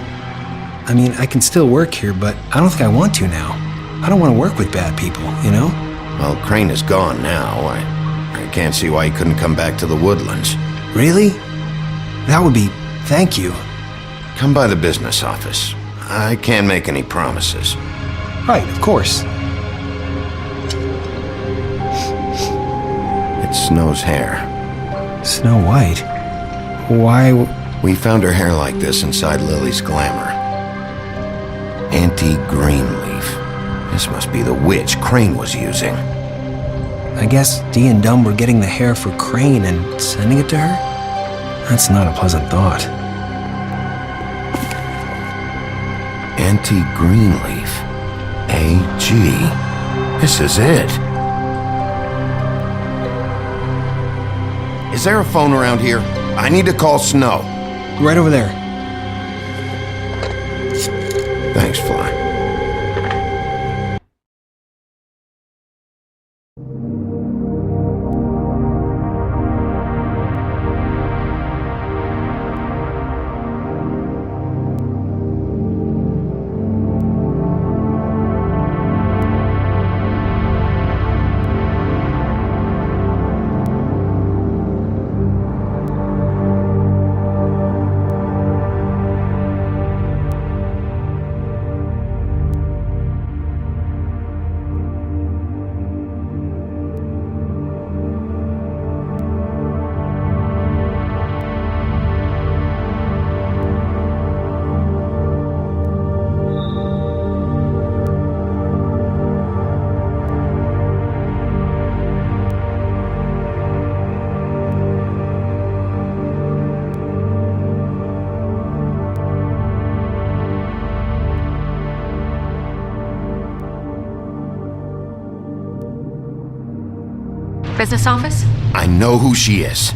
I mean, I can still work here, but I don't think I want to now. I don't want to work with bad people, you know? Well, Crane is gone now. I can't see why he couldn't come back to the Woodlands. Really? That would be... thank you. Come by the business office. I can't make any promises. Right, of course. It's Snow's hair. Snow White? Why... We found her hair like this inside Lily's glamour. Anti-Greenleaf. This must be the witch Crane was using. I guess Dee and Dumb were getting the hair for Crane and sending it to her? That's not a pleasant thought. Anti-Greenleaf. AG. This is it. Is there a phone around here? I need to call Snow. Right over there. Thanks, Fly. Business office? I know who she is.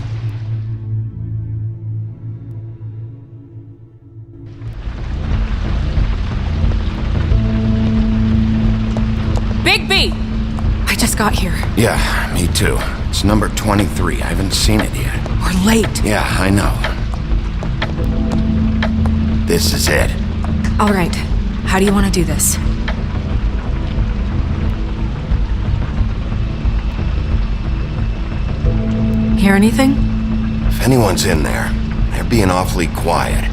Bigby! I just got here. Yeah, me too. It's number 23. I haven't seen it yet. We're late. Yeah, I know. This is it. All right. How do you want to do this? Hear anything? If anyone's in there, they're being awfully quiet.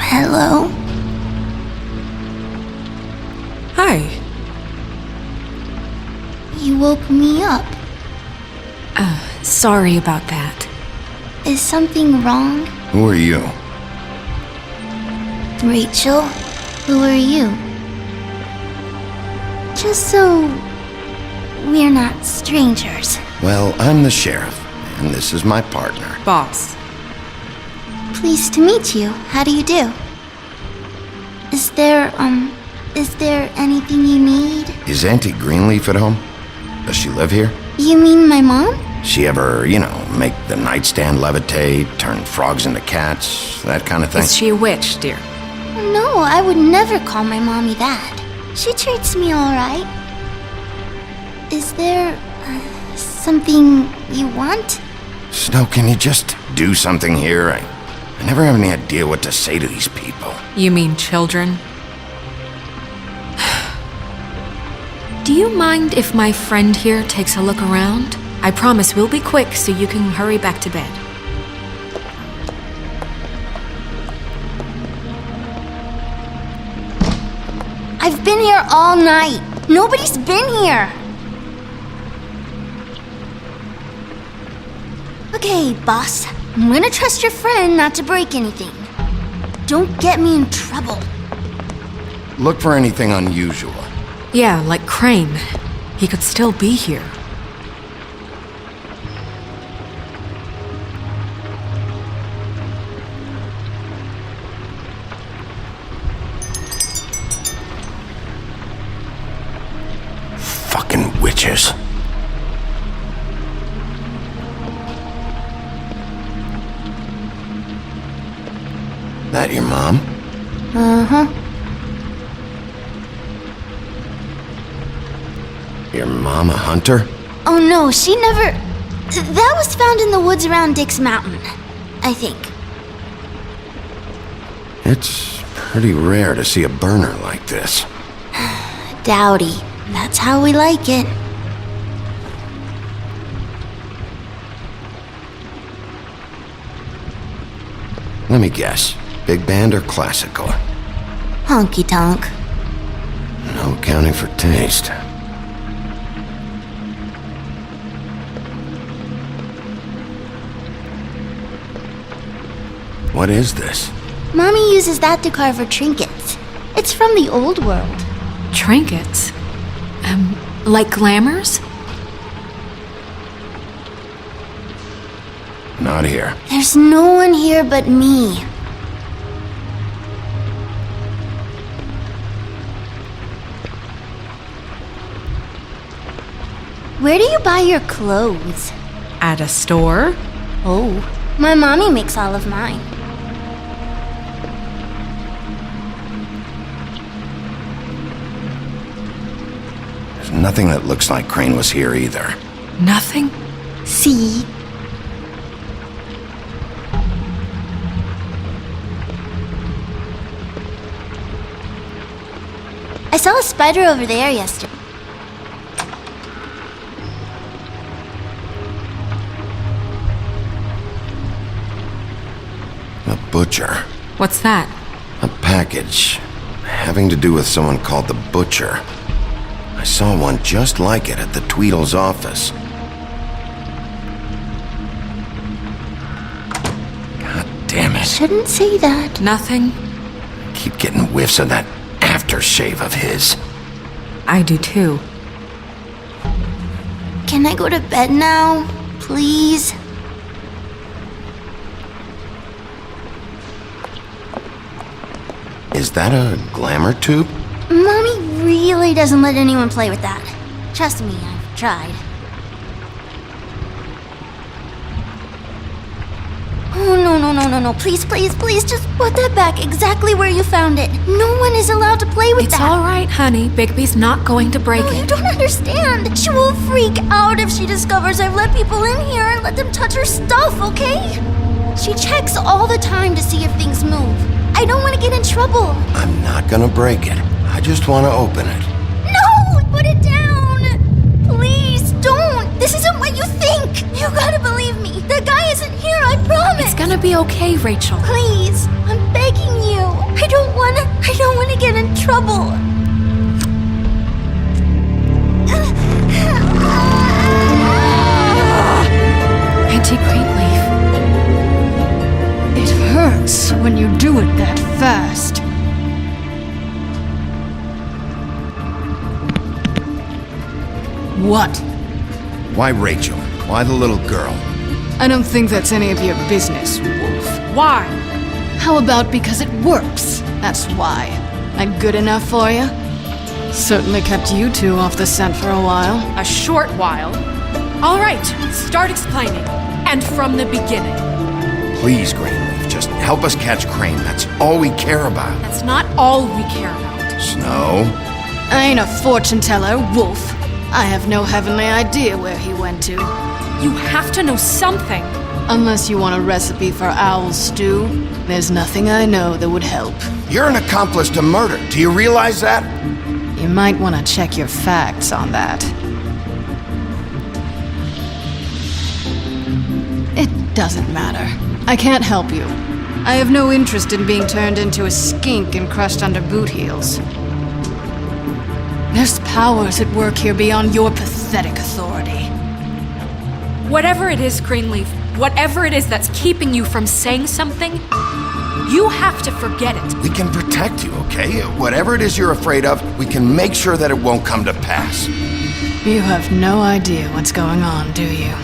Hello? Hi. You woke me up. Sorry about that. Is something wrong? Who are you? Rachel? Who are you? Just so we're not strangers. Well, I'm the sheriff, and this is my partner. Boss. Pleased to meet you. How do you do? Is there anything you need? Is Auntie Greenleaf at home? Does she live here? You mean my mom? She ever, make the nightstand levitate, turn frogs into cats, that kind of thing? Is she a witch, dear? No, I would never call my mommy that. She treats me all right. Is there something you want? Snow, can you just do something here? I never have any idea what to say to these people. You mean children? Do you mind if my friend here takes a look around? I promise we'll be quick so you can hurry back to bed. been here all night. Nobody's been here. Okay, boss. I'm gonna trust your friend not to break anything. Don't get me in trouble. Look for anything unusual. Yeah, like Crane. He could still be here. Fucking witches. That your mom? Uh-huh. Your mom a hunter? Oh no, she never... That was found in the woods around Dick's Mountain, I think. It's pretty rare to see a burner like this. Dowdy. That's how we like it. Let me guess. Big band or classical? Honky tonk. No accounting for taste. What is this? Mommy uses that to carve her trinkets. It's from the old world. Trinkets? Like glamours? Not here. There's no one here but me. Where do you buy your clothes? At a store? Oh, my mommy makes all of mine. There's nothing that looks like Crane was here either. Nothing? See? I saw a spider over there yesterday. A butcher. What's that? A package. Having to do with someone called the Butcher. I saw one just like it at the Tweedle's office. God damn it. Shouldn't say that. Nothing? Keep getting whiffs of that aftershave of his. I do too. Can I go to bed now? Please? Is that a glamour tube? Mommy really doesn't let anyone play with that. Trust me, I've tried. Oh, no. Please, just put that back exactly where you found it. No one is allowed to play with It's that. all right, honey. Bigby's not going to break No, it. you don't understand. She will freak out if she discovers I've let people in here and let them touch her stuff, okay? She checks all the time to see if things move. I don't want to get in trouble. I'm not gonna break it. I just want to open it. No! Put it down! Please, don't! This isn't what you think! You gotta believe me. The guy isn't here, I promise! It's gonna be okay, Rachel. Please, I'm begging you. I don't wanna get in trouble. Auntie Greenleaf. It hurts when you do it that fast. What? Why Rachel? Why the little girl? I don't think that's any of your business, Wolf. Why? How about because it works? That's why. That good enough for you? Certainly kept you two off the scent for a while. A short while. All right, start explaining. And from the beginning. Please, Greenleaf, just help us catch Crane. That's all we care about. That's not all we care about. Snow? I ain't a fortune teller, Wolf. I have no heavenly idea where he went to. You have to know something. Unless you want a recipe for owl stew, there's nothing I know that would help. You're an accomplice to murder. Do you realize that? You might want to check your facts on that. It doesn't matter. I can't help you. I have no interest in being turned into a skink and crushed under boot heels. There's powers at work here beyond your pathetic authority. Whatever it is, Greenleaf, whatever it is that's keeping you from saying something, you have to forget it. We can protect you, okay? Whatever it is you're afraid of, we can make sure that it won't come to pass. You have no idea what's going on, do you?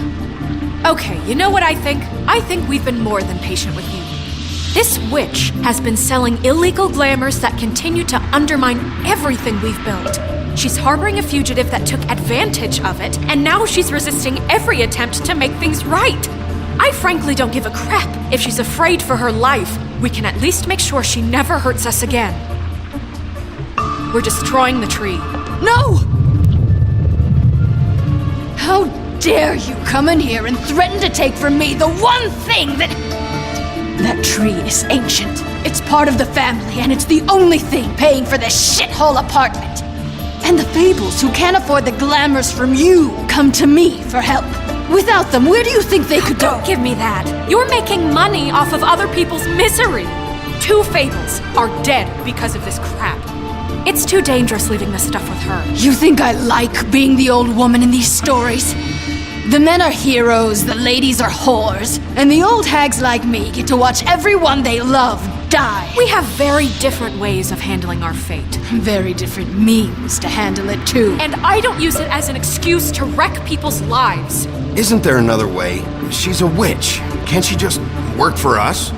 Okay, you know what I think? I think we've been more than patient with you. This witch has been selling illegal glamours that continue to undermine everything we've built. She's harboring a fugitive that took advantage of it, and now she's resisting every attempt to make things right. I frankly don't give a crap if she's afraid for her life. We can at least make sure she never hurts us again. We're destroying the tree. No! How dare you come in here and threaten to take from me the one thing that... That tree is ancient. It's part of the family, and it's the only thing paying for this shithole apartment. And the Fables, who can't afford the glamours from you, come to me for help. Without them, where do you think they could go? Don't give me that. You're making money off of other people's misery. 2 Fables are dead because of this crap. It's too dangerous leaving this stuff with her. You think I like being the old woman in these stories? The men are heroes, the ladies are whores, and the old hags like me get to watch everyone they love die. We have very different ways of handling our fate. Very different means to handle it too. And I don't use it as an excuse to wreck people's lives. Isn't there another way? She's a witch. Can't she just work for us?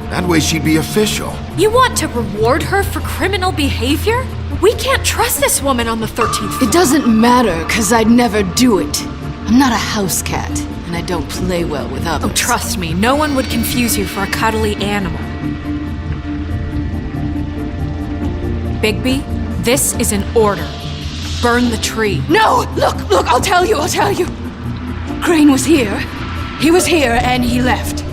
That way she'd be official. You want to reward her for criminal behavior? We can't trust this woman on the 13th floor. It doesn't matter, because I'd never do it. I'm not a house cat, and I don't play well with others. Oh, trust me, no one would confuse you for a cuddly animal. Bigby, this is an order. Burn the tree. No! Look, I'll tell you. Crane was here. He was here, and he left.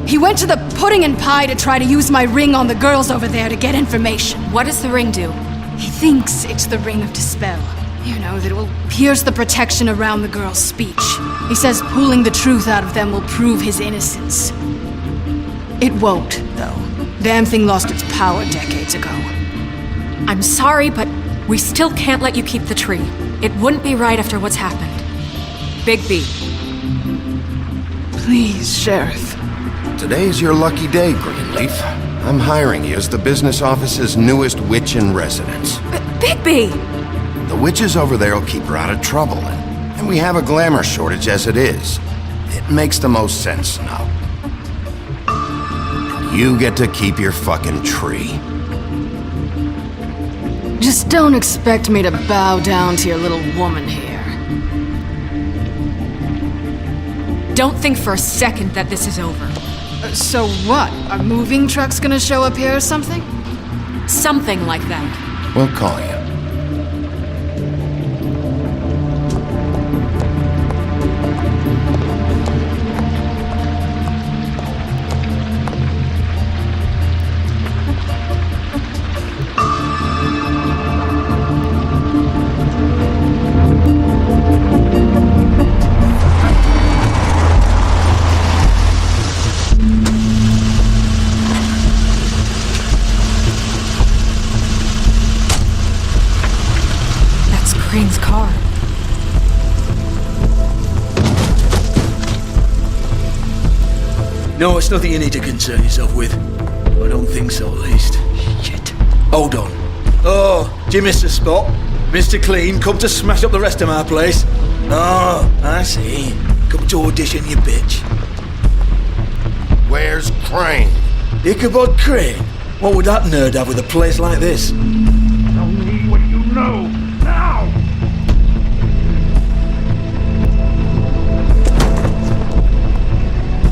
He went to the pudding and pie to try to use my ring on the girls over there to get information. What does the ring do? He thinks it's the ring of dispel. You know, that it will pierce the protection around the girl's speech. He says pulling the truth out of them will prove his innocence. It won't, though. Damn thing lost its power decades ago. I'm sorry, but we still can't let you keep the tree. It wouldn't be right after what's happened. Bigby. Please, Sheriff. Today's your lucky day, Greenleaf. I'm hiring you as the business office's newest witch in residence. Bigby! The witches over there will keep her out of trouble, and we have a glamour shortage as it is. It makes the most sense now. And you get to keep your fucking tree. Just don't expect me to bow down to your little woman here. Don't think for a second that this is over. So what? Are moving trucks gonna show up here or something? Something like that. We'll call you. Crane's car. No, it's nothing you need to concern yourself with. I don't think so, at least. Shit. Hold on. Oh, do you miss the spot? Mr. Clean, come to smash up the rest of my place? Oh, I see. Come to audition, you bitch. Where's Crane? Ichabod Crane? What would that nerd have with a place like this? Tell me what you know, now!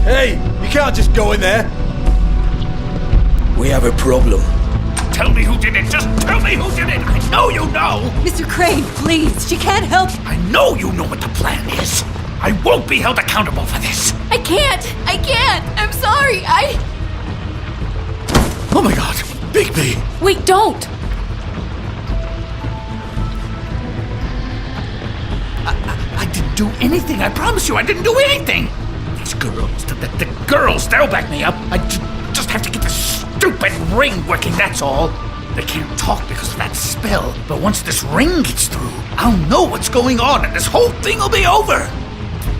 Hey, you can't just go in there. We have a problem. Tell me who did it! Just tell me who did it! I know you know! Mr. Crane, please, she can't help. I know you know what the plan is! I won't be held accountable for this! I can't! I'm sorry, Oh my god! Bigby! Wait, don't! I didn't do anything, I promise you, I didn't do anything! These girls, the girls, they'll back me up. I just have to get this stupid ring working, that's all. They can't talk because of that spell, but once this ring gets through, I'll know what's going on and this whole thing will be over.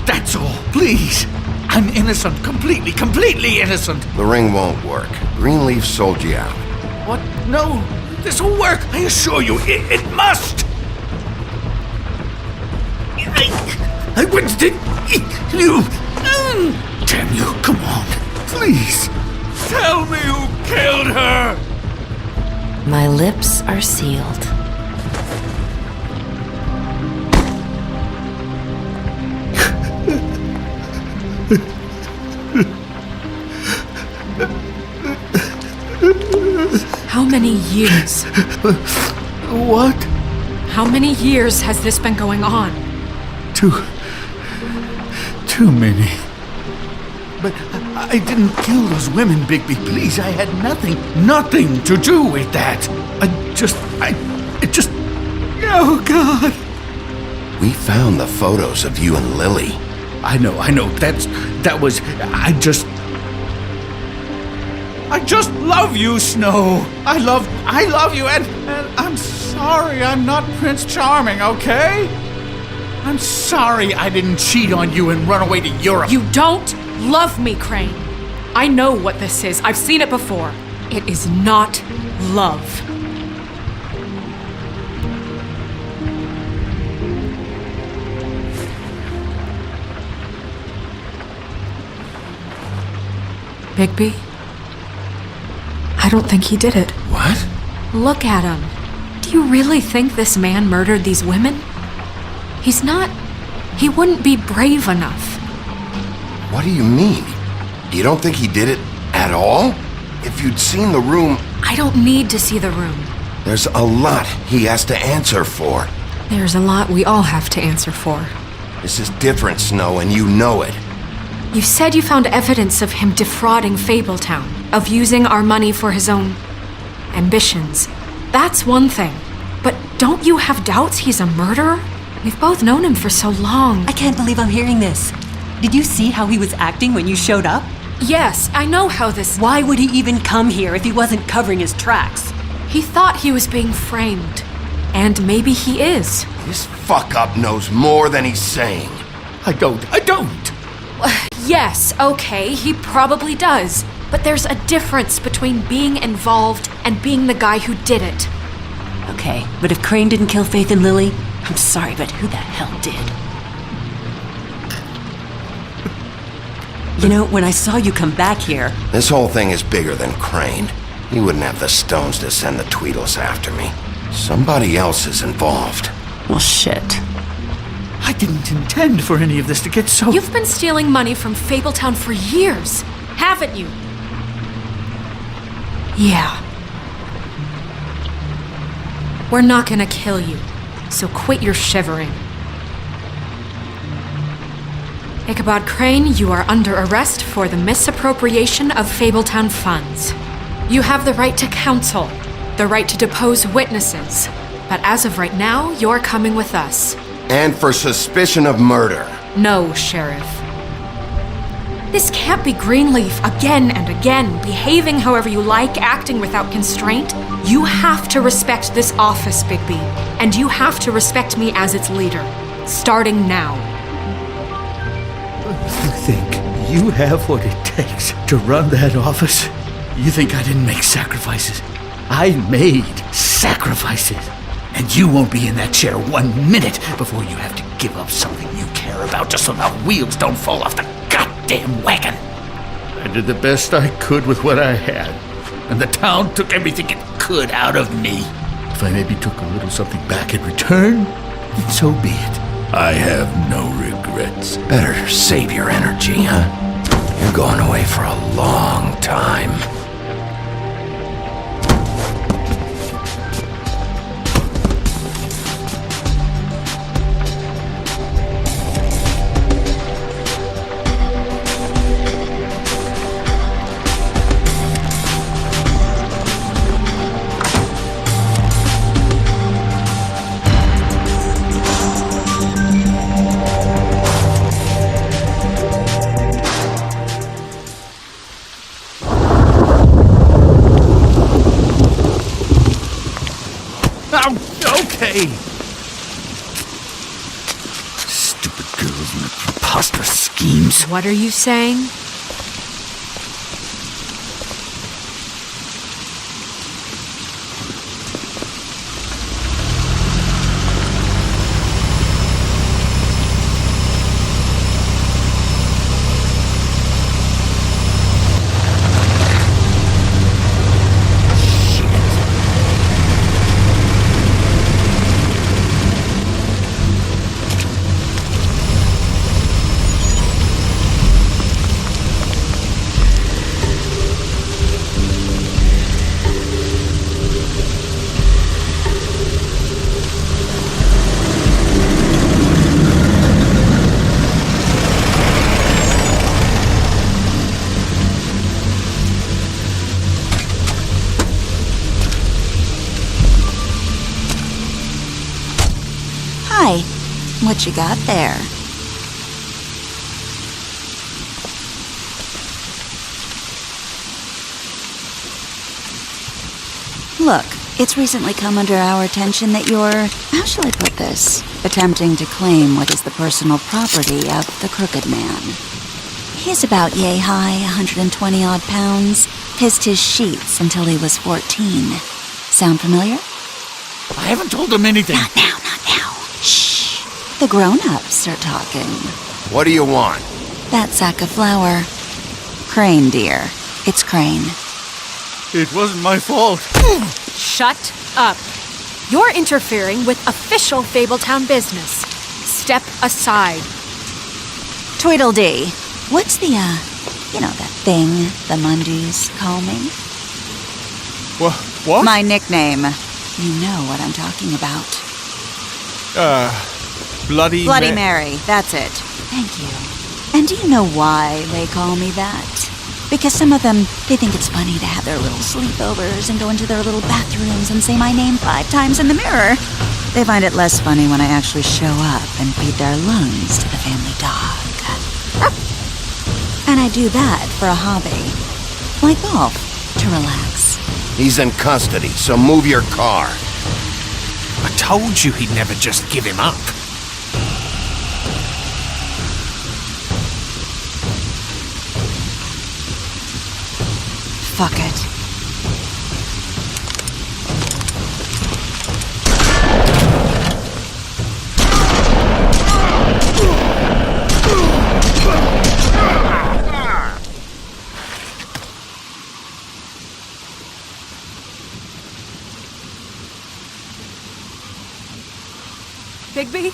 That's all, please. I'm innocent, completely innocent. The ring won't work. Greenleaf sold you out. What? No, this will work. I assure you, it must. I wouldn't you. Damn you, come on. Please, tell me who killed her. My lips are sealed. How many years? What? How many years has this been going on? Too many. But I didn't kill those women, Bigby. Please, I had nothing to do with that. Oh, God. We found the photos of you and Lily. I know. I just love you, Snow. I love you, and I'm sorry I'm not Prince Charming, okay? I'm sorry I didn't cheat on you and run away to Europe. You don't love me, Crane. I know what this is. I've seen it before. It is not love. Bigby? I don't think he did it. What? Look at him. Do you really think this man murdered these women? He wouldn't be brave enough. What do you mean? You don't think he did it at all? If you'd seen the room... I don't need to see the room. There's a lot he has to answer for. There's a lot we all have to answer for. This is different, Snow, and you know it. You said you found evidence of him defrauding Fabletown, of using our money for his own ambitions. That's one thing. But don't you have doubts he's a murderer? We've both known him for so long. I can't believe I'm hearing this. Did you see how he was acting when you showed up? Yes, I know how this... Why would he even come here if he wasn't covering his tracks? He thought he was being framed. And maybe he is. This fuck-up knows more than he's saying. I don't. Yes, okay, he probably does. But there's a difference between being involved and being the guy who did it. Okay, but if Crane didn't kill Faith and Lily, I'm sorry, but who the hell did? You know, when I saw you come back here... This whole thing is bigger than Crane. He wouldn't have the stones to send the Tweedles after me. Somebody else is involved. Well, shit. I didn't intend for any of this to get so... You've been stealing money from Fabletown for years, haven't you? Yeah. We're not gonna kill you, so quit your shivering. Ichabod Crane, you are under arrest for the misappropriation of Fabletown funds. You have the right to counsel, the right to depose witnesses, but as of right now, you're coming with us. And for suspicion of murder. No, Sheriff. This can't be Greenleaf again and again, behaving however you like, acting without constraint. You have to respect this office, Bigby, and you have to respect me as its leader, starting now. You think you have what it takes to run that office? You think I didn't make sacrifices? I made sacrifices. And you won't be in that chair 1 minute before you have to give up something you care about just so the wheels don't fall off the goddamn wagon. I did the best I could with what I had, and the town took everything it could out of me. If I maybe took a little something back in return, then so be it. I have no regrets. Better save your energy, huh? You're going away for a long time. tools and their preposterous schemes. What are you saying? Hi. What you got there? Look, it's recently come under our attention that you're, how shall I put this, attempting to claim what is the personal property of the Crooked Man. He's about yay high, 120-odd pounds, pissed his sheets until he was 14. Sound familiar? I haven't told him anything. Not now. Shh. The grown-ups are talking. What do you want? That sack of flour. Crane, dear. It's Crane. It wasn't my fault. Shut up. You're interfering with official Fabletown business. Step aside. Tweedledee. What's the, that thing the Mundies call me? What? My nickname. You know what I'm talking about. Bloody Mary. That's it. Thank you. And do you know why they call me that? Because some of them, they think it's funny to have their little sleepovers and go into their little bathrooms and say my name 5 times in the mirror. They find it less funny when I actually show up and feed their lungs to the family dog. And I do that for a hobby. Like golf, to relax. He's in custody, so move your car. I told you he'd never just give him up. Fuck it. Bigby?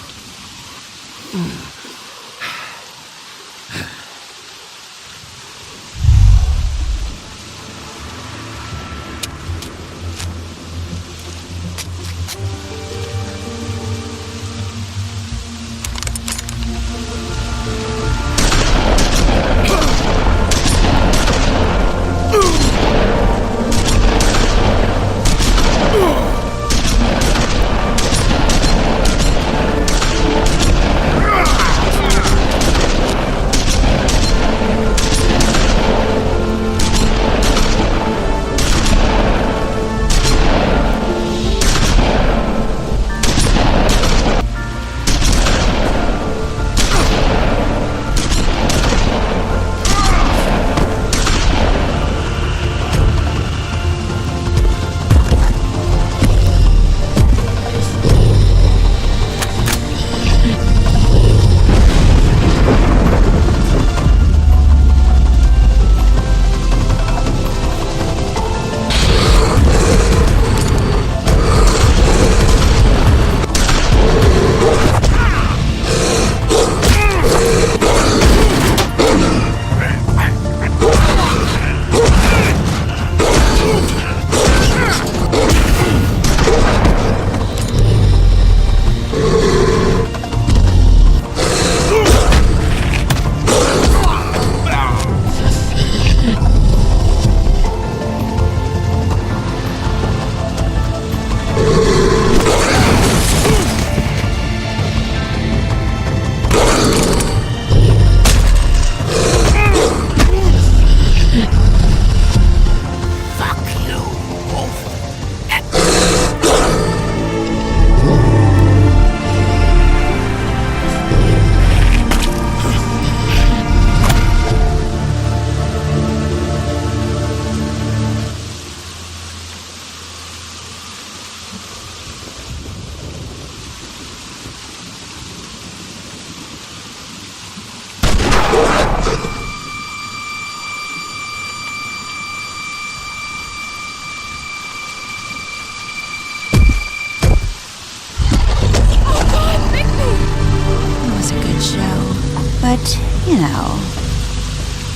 But, you know,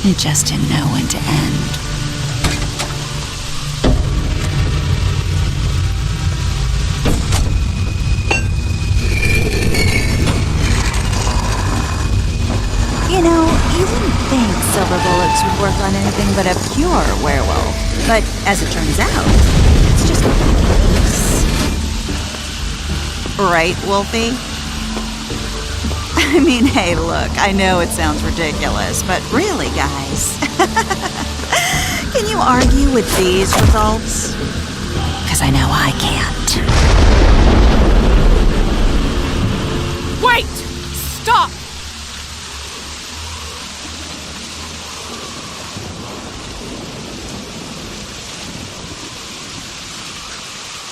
it just didn't know when to end. You know, you wouldn't think silver bullets would work on anything but a pure werewolf. But as it turns out, it's just a case. Right, Wolfie? I mean, hey, look, I know it sounds ridiculous, but really, guys, can you argue with these results? Because I know I can't. Wait! Stop!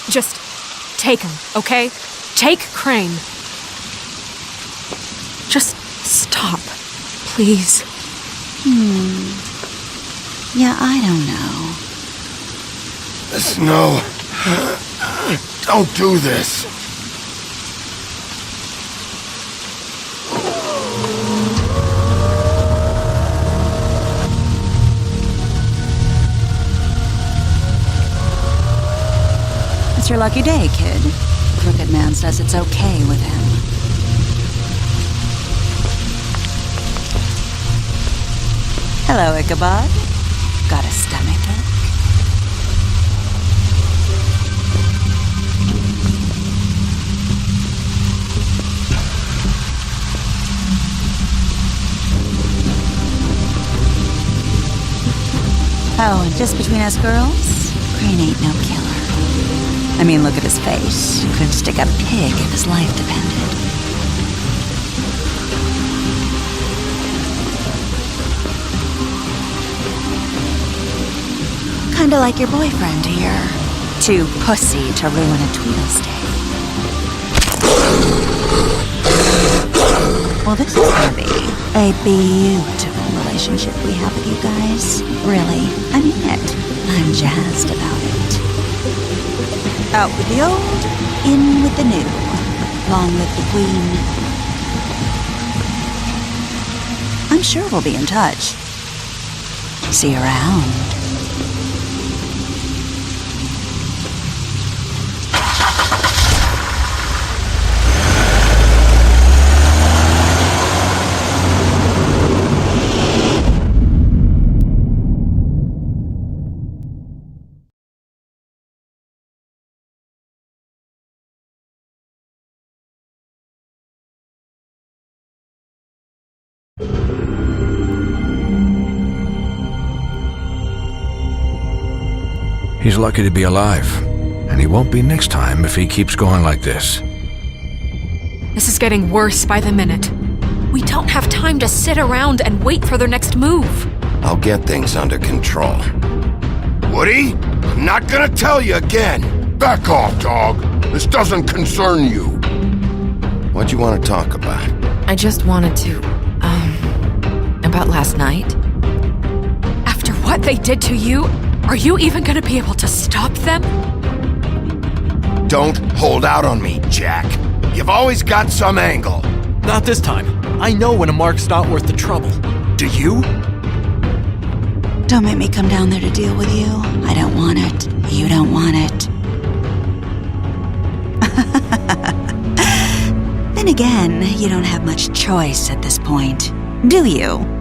Just take him, okay? Take Crane. Just stop, please. Yeah, I don't know. Snow, don't do this. It's your lucky day, kid. Crooked Man says it's okay with him. Hello, Ichabod. Got a stomachache? Oh, and just between us girls, Crane ain't no killer. I mean, look at his face. He couldn't stick a pig if his life depended. Kinda like your boyfriend here. Too pussy to ruin a Tweedle's day. Well, this is gonna be a beautiful relationship we have with you guys. Really, I mean it. I'm jazzed about it. Out with the old, in with the new. Long live the Queen. I'm sure we'll be in touch. See you around. He's lucky to be alive, and he won't be next time if he keeps going like this. This is getting worse by the minute. We don't have time to sit around and wait for their next move. I'll get things under control. Woody, I'm not gonna tell you again. Back off, dog. This doesn't concern you. What do you want to talk about? I just wanted to, about last night. After what they did to you, are you even gonna be able to stop them? Don't hold out on me, Jack. You've always got some angle. Not this time. I know when a mark's not worth the trouble. Do you? Don't make me come down there to deal with you. I don't want it. You don't want it. Then again, you don't have much choice at this point, do you?